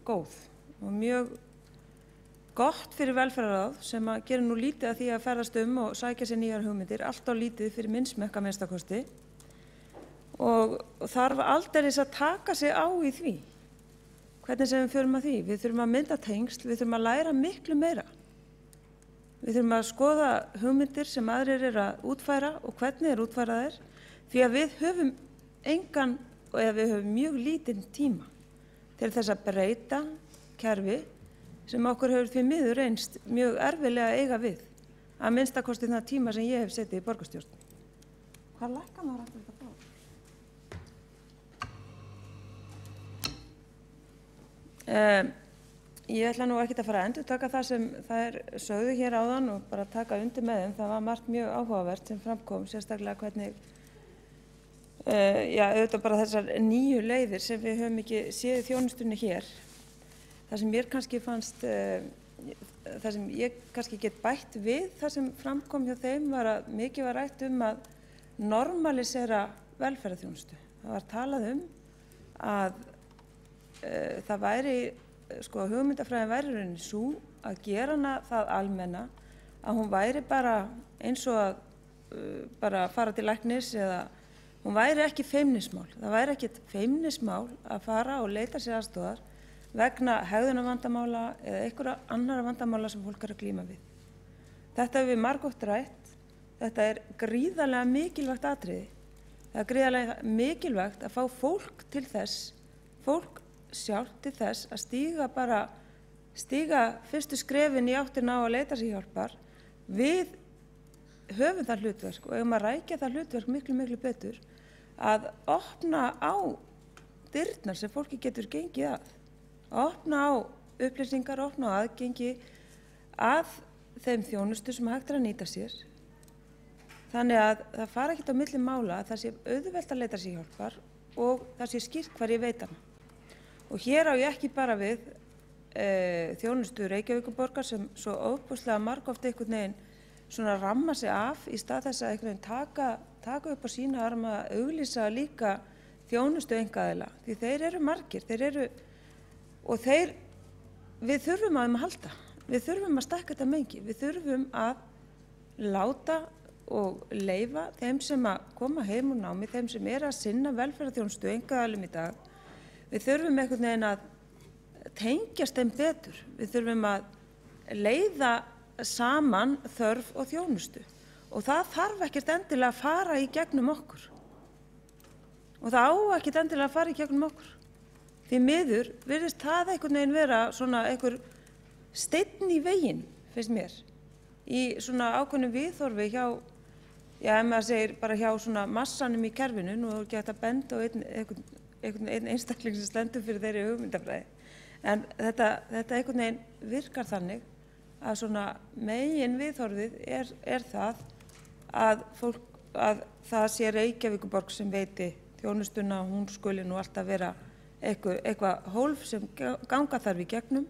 góð og mjög gott fyrir velferðarráð sem að gera nú lítið að því að ferðast og sækja sér nýjar hugmyndir, allt á lítið fyrir minn smekk að minnstakosti. Og þarf aldeilis að taka sig á í því, hvernig sem við förum að því. Við þurfum að mynda tengsl, við þurfum að læra miklu meira. Við þurfum að skoða hugmyndir sem aðrir að útfæra og hvernig útfæraðir, því að við höfum við höfum mjög lítinn tíma til þess að breyta kerfi sem okkur hefur því miður reynst mjög erfiðlega að eiga við, að minnstakosti það tíma sem ég hef setið í borgarstjórn. Hvað lækkar maður aftur þetta frá? Ég ætla nú ekki að fara að endurtaka það sem þær sögðu hér áðan og bara taka undir með þeim. Það var margt mjög áhugavert sem framkom, sérstaklega hvernig, auðvitað bara þessar nýju leiðir sem við höfum ekki séð í þjónustunni hér. Það sem mér kannski fannst, það sem ég kannski get bætt við það sem framkom hjá þeim var að mikið var rætt að normalisera velferðarþjónustu. Það var talað að það væri, hugmyndafræðin væri rauninni sú að gera hana það almenna að hún væri bara eins og að bara fara til læknis eða hún væri ekki feimnismál. Það væri ekkert feimnismál að fara og leita sér aðstoðar vegna hegðunarvandamála eða einhverja annarra vandamála sem fólk að glíma við. Þetta hefur við margoft rætt. Þetta er gríðarlega mikilvægt atriði. Það er gríðarlega mikilvægt að fá fólk til þess, fólk sjálft til þess að stíga fyrstu skrefin í áttina á að leita sér hjálpar. Við höfum það hlutverk og eigum að rækja það hlutverk miklu betur að opna á dyrnar sem fólki getur gengið að opna á upplýsingar, opna á aðgengi að þeim þjónustu sem hægt að nýta sér. Þannig að það fara ekkert á milli mála að það sé auðvelt að leita sér hjálpar og það sé skýrt hvar ég veit hana. Og hér á ég ekki bara við þjónustu Reykjavíkurborgar sem svo óbúslega margoft einhvern veginn svona ramma sig af í stað þess að einhvern veginn taka upp á sína arma að auglýsa líka þjónustu einkaaðila. Því þeir eru margir, við þurfum á þeim að halda. Við þurfum að stækka þetta mengi. Við þurfum að láta og leyfa þeim sem að koma heim úr námi, þeim sem að sinna velferðarþjónustu einkaaðilum í dag. Við þurfum einhvern veginn að tengjast þeim betur. Við þurfum að leiða saman þörf og þjónustu og það þarf ekkert endilega að fara í gegnum okkur og það á ekkert endilega að fara í gegnum okkur. Því miður virðist það einhvern veginn vera svona einhver steinn í veginn, finnst mér, í svona ákveðnum viðhorfi hjá, ef maður segir bara hjá svona massanum í kerfinu, nú er ekki hægt að benda á einn einstakling sem stendur fyrir þeirri hugmyndafræði. En þetta einhvern veginn virkar þannig að svona megin viðhorfið er það að það sé Reykjavíkurborg sem veiti þjónustuna, hún skuli nú alltaf vera eitthvað hólf sem ganga þarf í gegnum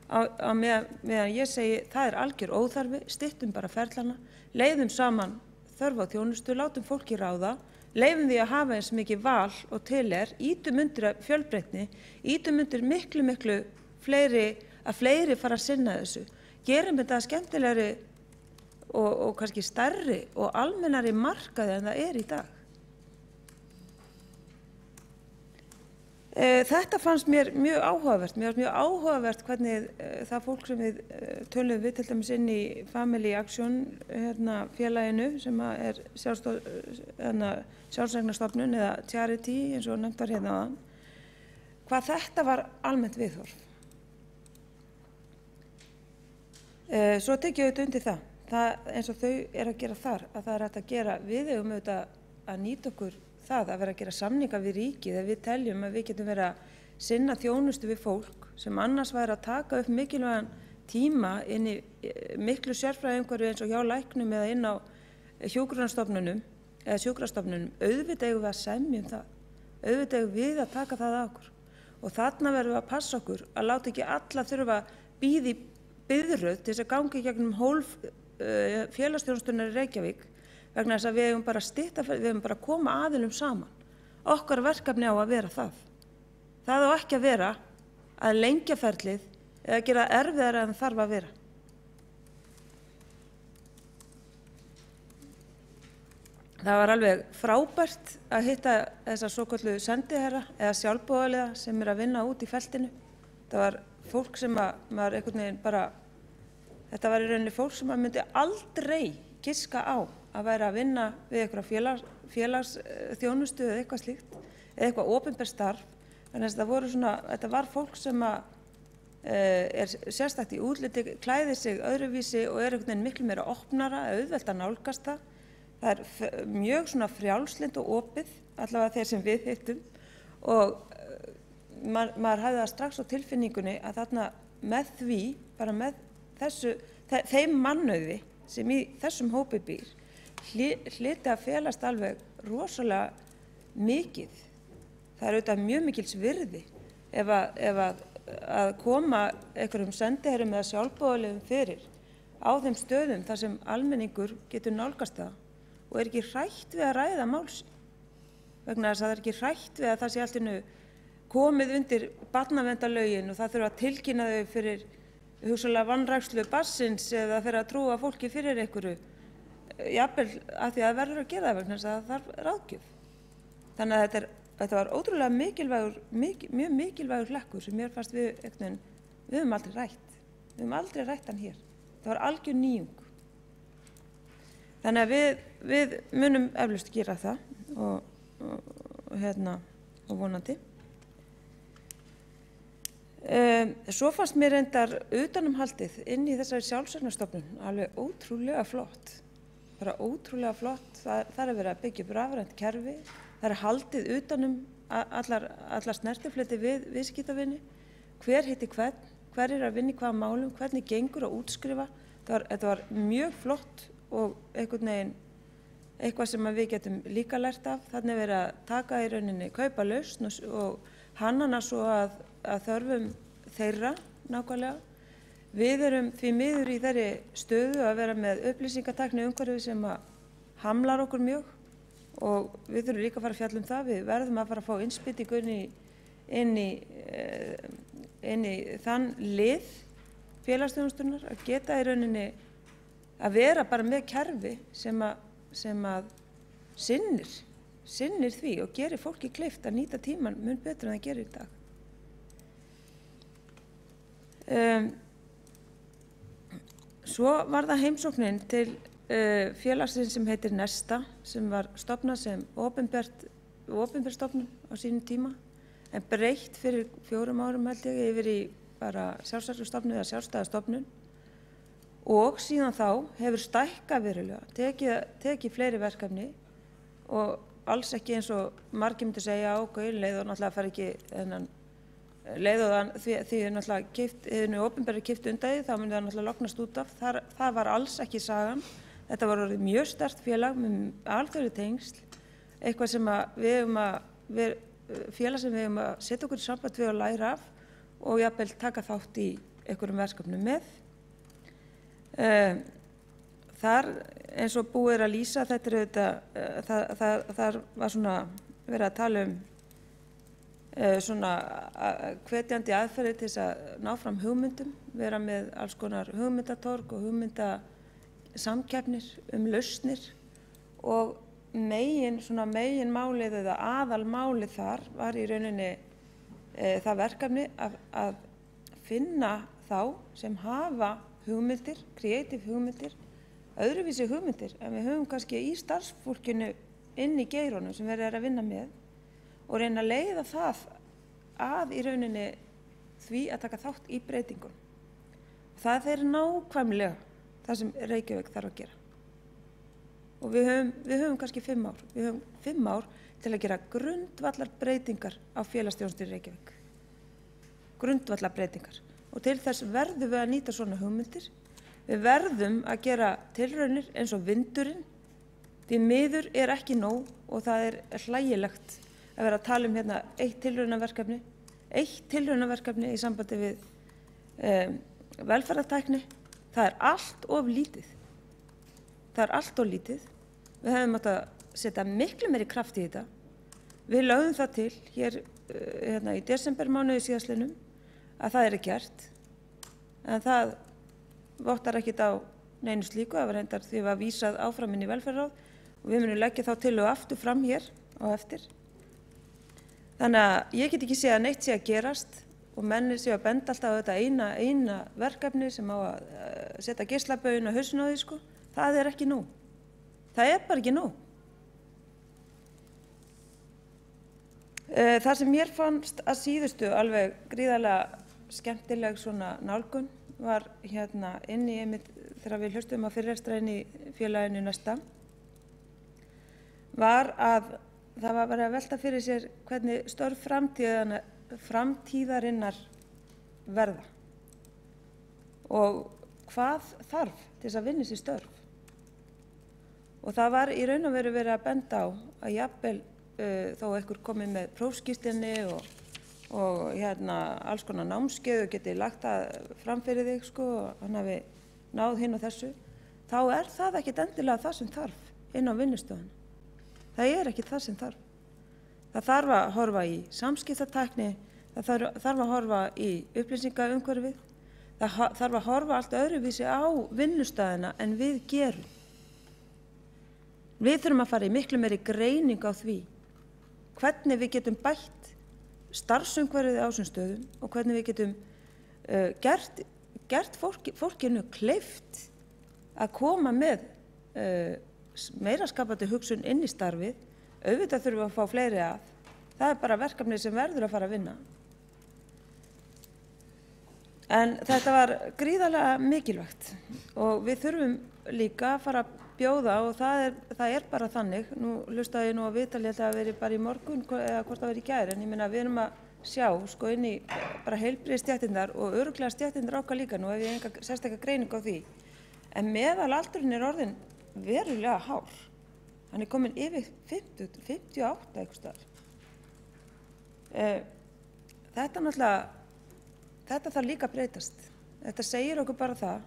á meðan ég segi það er algjör óþarfi, styttum bara ferlana, leiðum saman þörf á þjónustu, látum fólki ráða, leifum því að hafa eins mikið val og til ítum undir fjölbreytni, ítum undir miklu fleiri fara að sinna þessu. Gerum þetta skemmtilegri og kannski stærri og almennari markaði en það er í dag. Þetta fannst mér mjög áhugavert. Mér fannst mjög áhugavert hvernig það fólk sem við töluðum við til dæmis inn í Family Action félaginu sem er sjálfseignarstofnun eða charity eins og nefnt var hérna áðan, hvað þetta var almennt viðhorf. Svo tek ég auðvitað undir það eins og þau að gera þar, að það hægt að gera, við eigum auðvitað að nýta okkur það að vera að gera samninga við ríkið ef við teljum að við getum verið að sinna þjónustu við fólk sem annars væri að taka upp mikilvægan tíma inn í miklu sérfræðiumhverfi eins og hjá læknum eða inn á hjúkrunarstofnunum eða sjúkrastofnunum, auðvitað eigum við að semja um það, auðvitað eigum við að taka það að okkur og þarna verðum við að passa okkur að láta ekki alla þurfa að bíða í biðröð til þess að gangi gegnum hólf félagsþjónustunnar í Reykjavík vegna þess að við eigum bara við eigum bara að koma aðilum saman. Okkar verkefni á að vera það. Það á ekki að vera að lengja ferlið eða gera erfiðara en þarf að vera. Það var alveg frábært að hitta þessa svokölluðu sendiherra eða sjálfboðaliða sem að vinna út í feltinu. Það var fólk sem maður einhvern veginn bara, þetta var í rauninni fólk sem maður myndi aldrei giska á að væri að vinna við eitthvað félagsþjónustu eða eitthvað slíkt, eða eitthvað opinbert starf. Þannig að þetta var fólk sem er sérstakt í útliti, klæðir sig öðruvísi og er einhvern veginn miklu meira opnara, auðvelt að nálgast það. Það er mjög svona frjálslynt og opið, allavega þeir sem við hittum og maður hafði það strax á tilfinningunni að þarna með því, bara með þeim mannauði sem í þessum hópi býr, hlyti að felast alveg rosalega mikið. Það er auðvitað mjög mikils virði ef að koma einhverjum sendiherrum eða sjálfboðaliðum fyrir á þeim stöðum þar sem almenningur getur nálgast það og er ekki hrætt við að ræða máls. Vegna þess að það er ekki hrætt við að það sé allt í einu komið undir barnaverndarlögin og það þurfa að tilkynna þau fyrir hugsanlega vanrækslu barnsins eða fyrir að trúa fólki fyrir einhverju, jafnvel að því að það verður að gera það vegna þess að það þarf ráðgjöf. Þannig að þetta var ótrúlega mjög mikilvægur hlekkur sem mér fannst við höfum aldrei rætt. Við höfum aldrei rætt hann hér. Það var algjör nýjung. Þannig að við munum eflaust gera það og vonandi. Svo fannst mér reyndar utanumhaldið inn í þessari sjálfseignarstofnun alveg ótrúlega flott. Bara ótrúlega flott. Það er verið að byggja upp rafrænt kerfi. Það er haldið utanum allar snertifleti við viðskiptavini. Hver hitti hvern, hver er að vinna í hvaða málum, hvernig gengur að útskrifa. Þetta var mjög flott og einhvern veginn eitthvað sem við getum líka lært af. Þannig verið að taka í rauninni kaupa lausn og hannana svo að þörfum þeirra nákvæmlega. Við erum því miður í þeirri stöðu að vera með upplýsingatækni umhverfi sem að hamlar okkur mjög og við þurfum líka að fara að fjalla um það. Við verðum að fara að fá innspýtingu inn í þann lið félagsþjónustunnar að geta í rauninni að vera bara með kerfi sem að sinnir því og gerir fólki kleift að nýta tíman mun betur en það gerir í dag. Svo var það heimsóknin til félagsins sem heitir Nesta sem var stofnað sem opinber stofnun á sínum tíma en breytt fyrir 4 árum held ég yfir í bara sjálfstæðastofnun eða sjálfstæðastofnun og síðan þá hefur stækkað verulega, tekið fleiri verkefni og alls ekki eins og margir myndu segja leið og náttúrulega fara ekki þennan leið og því náttúrulega opinberri keypt undan því, þá myndi það náttúrulega lognast út af. Það var alls ekki sagan. Þetta var orðið mjög sterkt félag með alþjóðleg tengsl, eitthvað sem félag sem við höfum að setja okkur í samband við og læra af og jafnvel taka þátt í einhverjum verkefnum með. Þar eins og búið að lýsa, þetta auðvitað, þar var svona verið að tala svona hvetjandi aðferðir til þess að ná fram hugmyndum, vera með alls konar hugmyndatorg og hugmyndasamkeppnir lausnir og meginmálið eða aðalmálið þar var í rauninni það verkefni að finna þá sem hafa hugmyndir, kreatív hugmyndir, öðruvísi hugmyndir en við höfum kannski í starfsfólkinu inn í geirunum sem verið að vinna með og reyna að leiða það að í rauninni því að taka þátt í breytingum. Það er nákvæmlega það sem Reykjavík þarf að gera. Og við höfum kannski 5 ár. Við höfum 5 ár til að gera grundvallar breytingar á félagsþjónustu í Reykjavík. Grundvallar breytingar. Og til þess verðum við að nýta svona hugmyndir. Við verðum að gera tilraunir eins og vindurinn. Því miður er ekki nóg og það er hlægilegt að vera að tala hérna eitt tilraunaverkefni í sambandi við velferðartækni. Það er allt of lítið. Við hefum átt að setja miklu meiri kraft í þetta. Við lögðum það til hér hérna í desembermánuði síðastliðnum að það er gert. En það vottar ekkit á neinu slíku, það var reyndar því að vísað áfram inn í velferðarráð og við munum leggja þá tillögu aftur fram hér á eftir. Þannig að ég get ekki séð að neitt sé að gerast og menn séu að benda alltaf á þetta eina verkefni sem á að setja geislabauginn á hausinn á því sko. Það er ekki nóg. Það er bara ekki nóg. Það sem mér fannst að síðustu alveg gríðarlega skemmtileg svona nálgun var hérna inni einmitt þegar við hlustum á fyrirlestra inn í félaginu Nesta var að það var verið að velta fyrir sér hvernig störf framtíðarinnar verða og hvað þarf til þess að vinna sér störf. Og það var í raun og veru verið að benda á að jafnvel þó einhver komið með prófskírteini og hérna alls konar námskeið og geti lagt það fram fyrir þig sko og hann hafi náð hinn og þessu, þá er það ekkit endilega það sem þarf inn á vinnustofuna. Það er ekkit það sem þarf. Það þarf að horfa í samskiptatækni, það þarf að horfa í upplýsingaumhverfið, það þarf að horfa allt öðruvísi á vinnustæðina en við gerum. Við þurfum að fara í miklu meiri greining á því hvernig við getum bætt starfsumhverfið á þessum stöðum og hvernig við getum gert fólkinu kleift að koma með meira skapandi hugsun inn í starfið. Auðvitað þurfum við að fá fleiri að. Það er bara verkefni sem verður að fara að vinna. En þetta var gríðarlega mikilvægt og við þurfum líka að fara að bjóða og það er bara þannig. Nú hlustaði ég nú á viðtalið að það veri bara í morgun eða hvort það veri í gær en ég meina við erum að sjá sko inn í bara heilbrigðisstéttirnar og örugglega stéttirnar okkar líka nú ef ég enga sérstaklega greiningu á því En meðalaldurinn orðinn verulega hár. Hann komin yfir 50, 58 eitthvað staðar. Þetta náttúrulega, þetta þarf líka að breytast. Þetta segir okkur bara það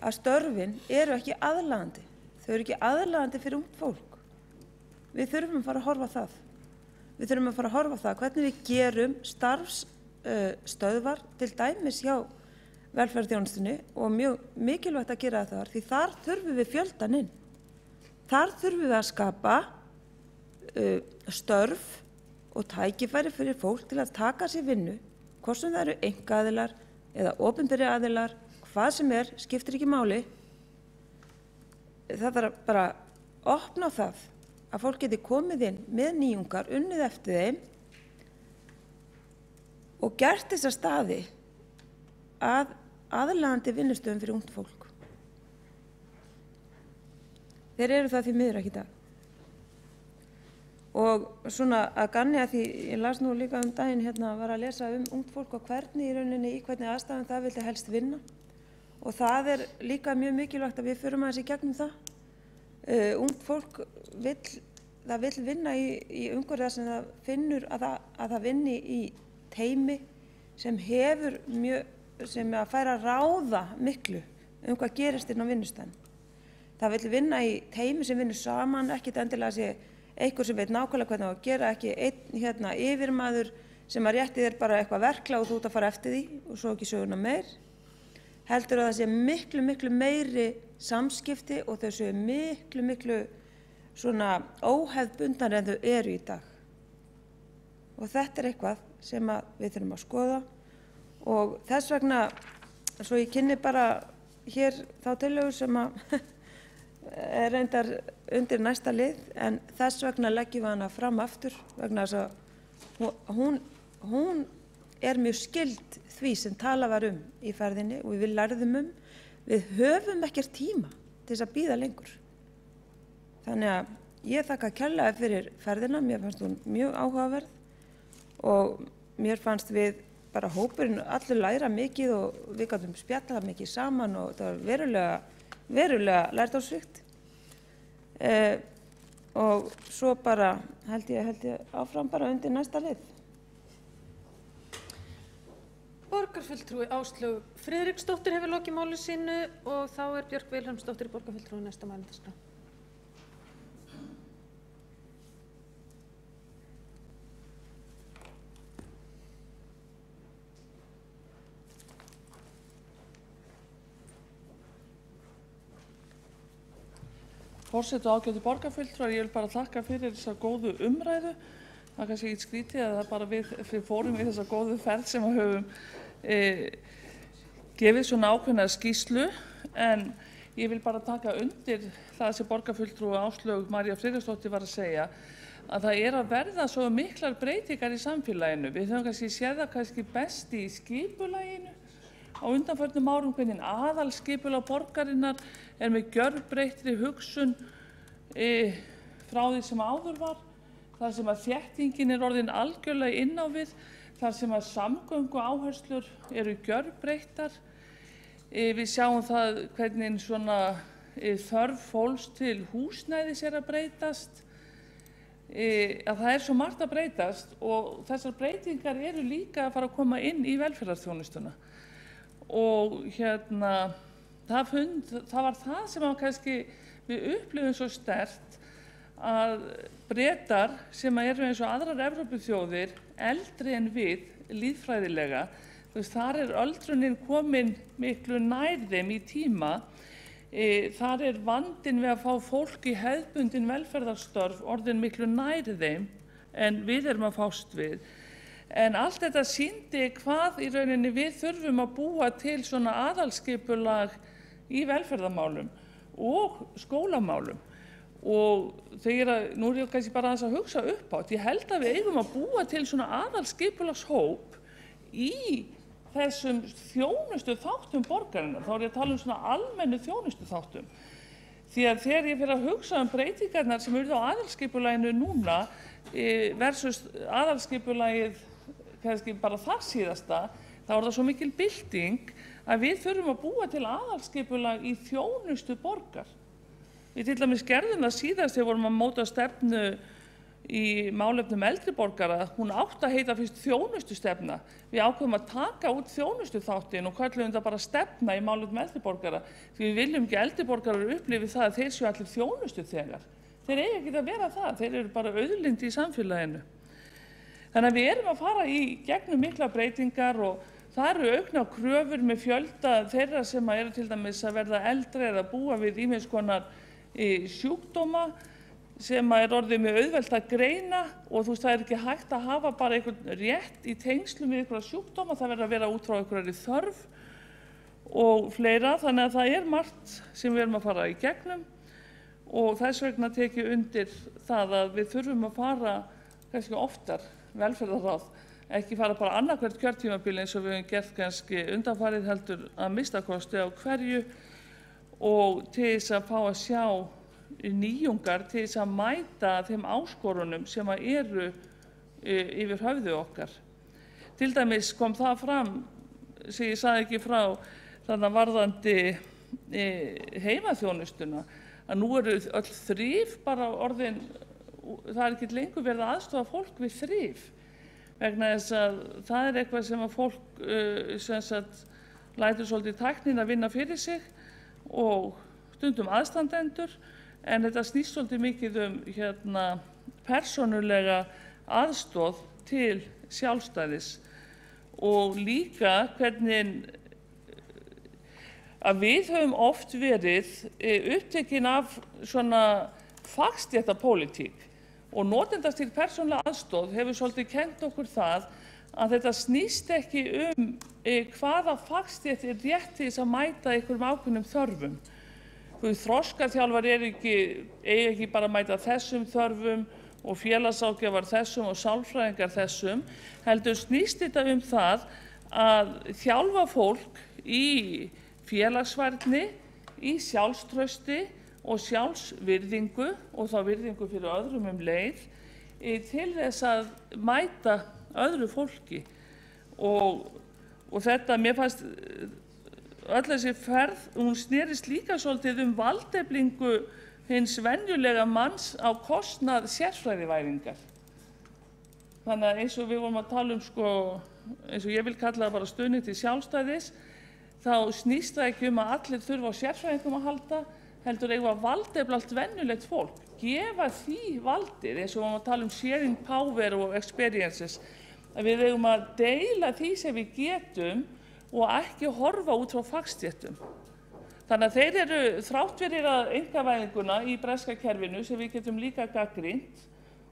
að störfin eru ekki aðlaðandi. Þau eru ekki aðlaðandi fyrir ungt fólk. Við þurfum að fara að horfa á það. Við þurfum að fara að horfa á það hvernig við gerum starfsstöðvar til dæmis hjá velferðarþjónustunni og mjög mikilvægt að gera það þar því þar þurfum við fjöldan inn. Þar þurfum við að skapa störf og tækifæri fyrir fólk til að taka sér vinnu, hvort sem það eru einkaaðilar eða opinberi aðilar, hvað sem skiptir ekki máli. Það þarf bara að opna á það að fólk geti komið inn með nýjungar, unnið eftir þeim og gert þessa staði að aðlaðandi vinnustöðum fyrir ungt fólk. Þeir eru það því miður ekki í dag. Og svona að ganni að því, ég las nú líka daginn var að lesa ungt fólk og hvernig í rauninni, í hvernig aðstæðum það vildi helst vinna. Og það líka mjög mikilvægt að við förum aðeins í gegnum það. Ungt fólk vill vinna í umhverfi þar sem það finnur að það vinni í teymi sem hefur sem að færa að ráða miklu hvað gerist inn á vinnustæðum. Það vill vinna í teymi sem vinnur saman, ekkert endilega sé einhver sem veit nákvæmlega hvernig það á að gera, ekki einn yfirmaður sem að rétti þér bara eitthvað verklag og þú ert að fara eftir því og svo ekki söguna meir. Heldur að það sé miklu, miklu meiri samskipti og þau séu miklu, miklu svona óhefðbundnari en þau eru í dag. Og þetta eitthvað sem við þurfum að skoða og þess vegna, svo ég kynni bara hér þá tillögu sem reyndar undir næsta lið, en þess vegna leggjum við hana fram aftur vegna þess að hún mjög skyld því sem talað var í ferðinni og við lærðum við höfum ekkert tíma til þess að bíða lengur. Þannig að ég þakka kærlega fyrir ferðina, mér fannst hún mjög áhugaverð og mér fannst við bara hópurinn allir læra mikið og við gátum spjallað mikið saman og það var verulega lærdómsríkt. Og svo bara held ég áfram bara undir næsta lið. Borgarfulltrúi Áslaug Friðriksdóttir hefur lokið máli sínu og þá Björk Vilhelmsdóttir borgarfulltrúi næsta mælendaskrá. Forseti og ágætu borgarfulltrúar, ég vil bara þakka fyrir þessa góðu umræðu. Það kannski ekki skrítið að það bara við fórum í þessa góðu ferð sem við höfum gefið svona ákveðna skýrslu, en ég vil bara taka undir það sem borgarfulltrúi Áslaug María Friðriksdóttir var að segja, að það að verða svo miklar breytingar í samfélaginu. Við höfum kannski séð það kannski best í skipulaginu á undanförnum árum, hvernig aðalskipulag borgarinnar með gjörbreyttri hugsun frá því sem áður var, þar sem að þéttingin orðin algjörlega inn á við, þar sem að samgönguáherslur eru gjörbreyttar. Við sjáum það hvernig svona þörf fólks til húsnæðis að breytast, að það svo margt að breytast og þessar breytingar eru líka að fara að koma inn í velferðarþjónustuna. Og það var það sem kannski við upplifum svo sterkt, að Bretar sem eru eins og aðrar Evrópuþjóðir eldri en við lýðfræðilega, þar öldrunin komin miklu nær þeim í tíma, þar vandinn við að fá fólk í hefðbundin velferðarstörf orðin miklu nær þeim en við erum að fást við. En allt þetta sýndi hvað í rauninni við þurfum að búa til svona aðalskipulag í velferðarmálum og skólamálum. Og nú ég kannski bara aðeins að hugsa upp á þetta, ég held að við eigum að búa til svona aðalskipulagshóp í þessum þjónustu þáttum borgarinnar. Þá ég að tala svona almennu þjónustu þáttum. Því að þegar ég fyrir að hugsa breytingarnar sem eru á aðalskipulaginu núna versus aðalskipulagið kannski bara þar síðasta, þá það svo mikil bylting að við þurfum að búa til aðalskipulag í þjónustu borgar. Við til dæmis gerðum það síðast þegar vorum að móta stefnu í málefnum eldri borgara. Hún átti að heita fyrst þjónustustefna. Við ákveðum að taka út þjónustuþáttinn og köllum það bara stefna í málefnum eldri borgara. Því við viljum ekki eldri borgarar upplifi það að þeir séu allir þjónustuþegar. Þeir eiga ekki að vera það. Þeir eru bara auðlindi í samfélaginu. Þannig að við erum að fara í gegnum mikla breytingar og það eru aukna kröfur með fjölda þeirra sem eru til dæmis að verða eldri eða búa við ýmiss konar sjúkdóma sem orðið með auðvelt að greina og þú veist það ekki hægt að hafa bara einhvern rétt í tengslum við einhverja sjúkdóma, það verður að vera út frá einhverjari þörf og fleira, þannig að það margt sem við erum að fara í gegnum og þess vegna tekið undir það að við þurfum að fara kannski oftar velferðarráð, ekki fara bara annað hvert kjörtímabil eins og við höfum gert kannski undanfarið heldur að minnstakosti á hverju og til þess að fá að sjá nýjungar til þess að mæta þeim áskorunum sem eru yfir höfði okkar. Til dæmis kom það fram, sem ég sagði ekki frá, þannig varðandi heimaþjónustuna, að nú eru öll þrif bara orðin, það ekki lengur verið að aðstoða fólk við þrif, vegna þess að það eitthvað sem að fólk sem sagt lætur svolítið tæknin að vinna fyrir sig og stundum aðstandendur, en þetta snýst svolítið mikið persónulega aðstoð til sjálfstæðis og líka hvernig að við höfum oft verið upptekin af svona fagstéttapólitík og notendastýrð persónulega aðstoð hefur svolítið kennt okkur það að þetta snýst ekki hvaða fagstétt rétt til þess að mæta einhverjum ákveðnum þörfum. Þroskaþjálfar eiga ekki bara að mæta þessum þörfum og félagsáðgjafar þessum og sálfræðingar þessum, heldur snýst þetta það að þjálfa fólk í félagsfærni, í sjálfstrausti og sjálfsvirðingu og þá virðingu fyrir öðrum leið til þess að mæta öðru fólki og þetta, mér fannst öll þessi ferð, hún snerist líka svolítið valdeflingu hins venjulega manns á kostnað sérfræðivæðingar. Þannig að eins og við vorum að tala eins og ég vil kalla það bara stuðning til sjálfstæðis, þá snýst það ekki að allir þurfa á sérfræðingum að halda, heldur eigum að valdefla allt venjulegt fólk, gefa því valdið, eins og við vorum að tala sharing power og experiences, að við eigum að deila því sem við getum og ekki horfa út frá fagstéttum. Þannig að þeir eru þrátt fyrir að einkavæðinguna í breska kerfinu sem við getum líka gagnrýnt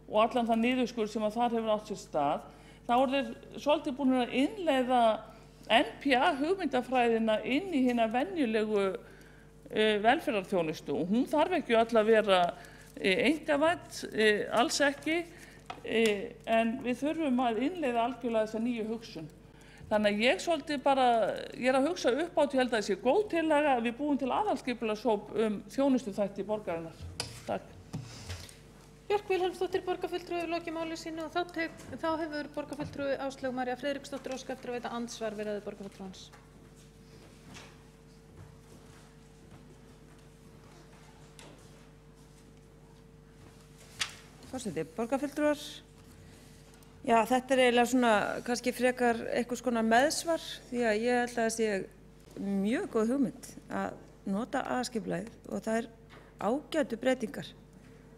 og allan það niðurskurð sem þar hefur átt sér stað, þá eru þeir svolítið búin að innleiða NPA hugmyndafræðina inn í hina venjulegu velferðarþjónustu og hún þarf ekki öll að vera einkavædd, alls ekki, en við þurfum að innleiða algjörlega þessa nýju hugsun. Þannig að ég svolítið bara, ég að hugsa upp á því held að það sé góð tillaga að við búum til aðalskipulagshóp þjónustuþætti borgarinnar. Takk. Björk Vilhelmsdóttir, borgarfulltrúi, lokið máli sínu og þá hefur borgarfulltrúi Áslaug María Friðriksdóttir óskað eftir að veita andsvar við ræðu borgarfulltrúans. Forseti, borgarfulltrúar. Já, þetta eiginlega svona kannski frekar einhvers konar meðsvar því að ég held að það sé mjög góð hugmynd að nota aðalskipulagið og það ágætu breytingar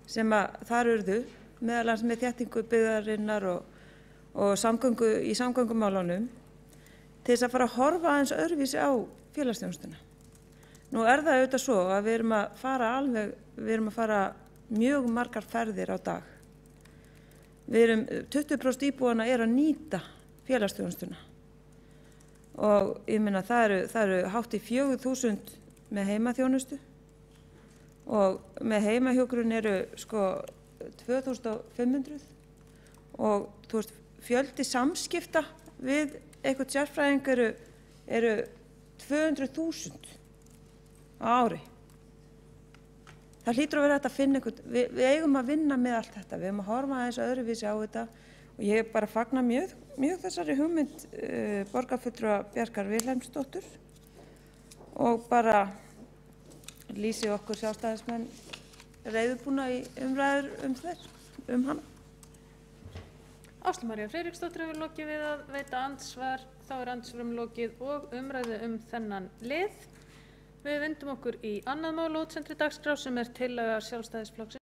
sem að þar urðu meðal annars með þéttingu byggðarinnar og í samgöngumálunum til þess að fara að horfa aðeins öðruvísi á félagsþjónustuna. Nú það auðvitað svo að við erum að fara mjög margar ferðir á dag. Við erum 20% íbúana að nýta félagsþjónustuna og ég meina það eru hátt í 4.000 með heimaþjónustu og með heimahjúkrun eru 2.500 og þú veist fjöldi samskipta við eitthvað sérfræðing eru 200.000 á ári. Það hlýtur að vera hægt að finna einhvern, við eigum að vinna með allt þetta, við eigum að horfa aðeins öðruvísi á þetta og ég bara fagna mjög þessari hugmynd borgarfulltrúa Bjarkar Vilhelmsdóttur og bara lýsi okkur sjálfstæðismenn reiðubúna í umræður hana. Ásta María Friðriksdóttir hefur lokið við að veita andsvar. Þá andsvörum lokið og umræðu þennan lið. Við vindum okkur í annað mál á útsendri dagskrá sem tillaga Sjálfstæðisflokksins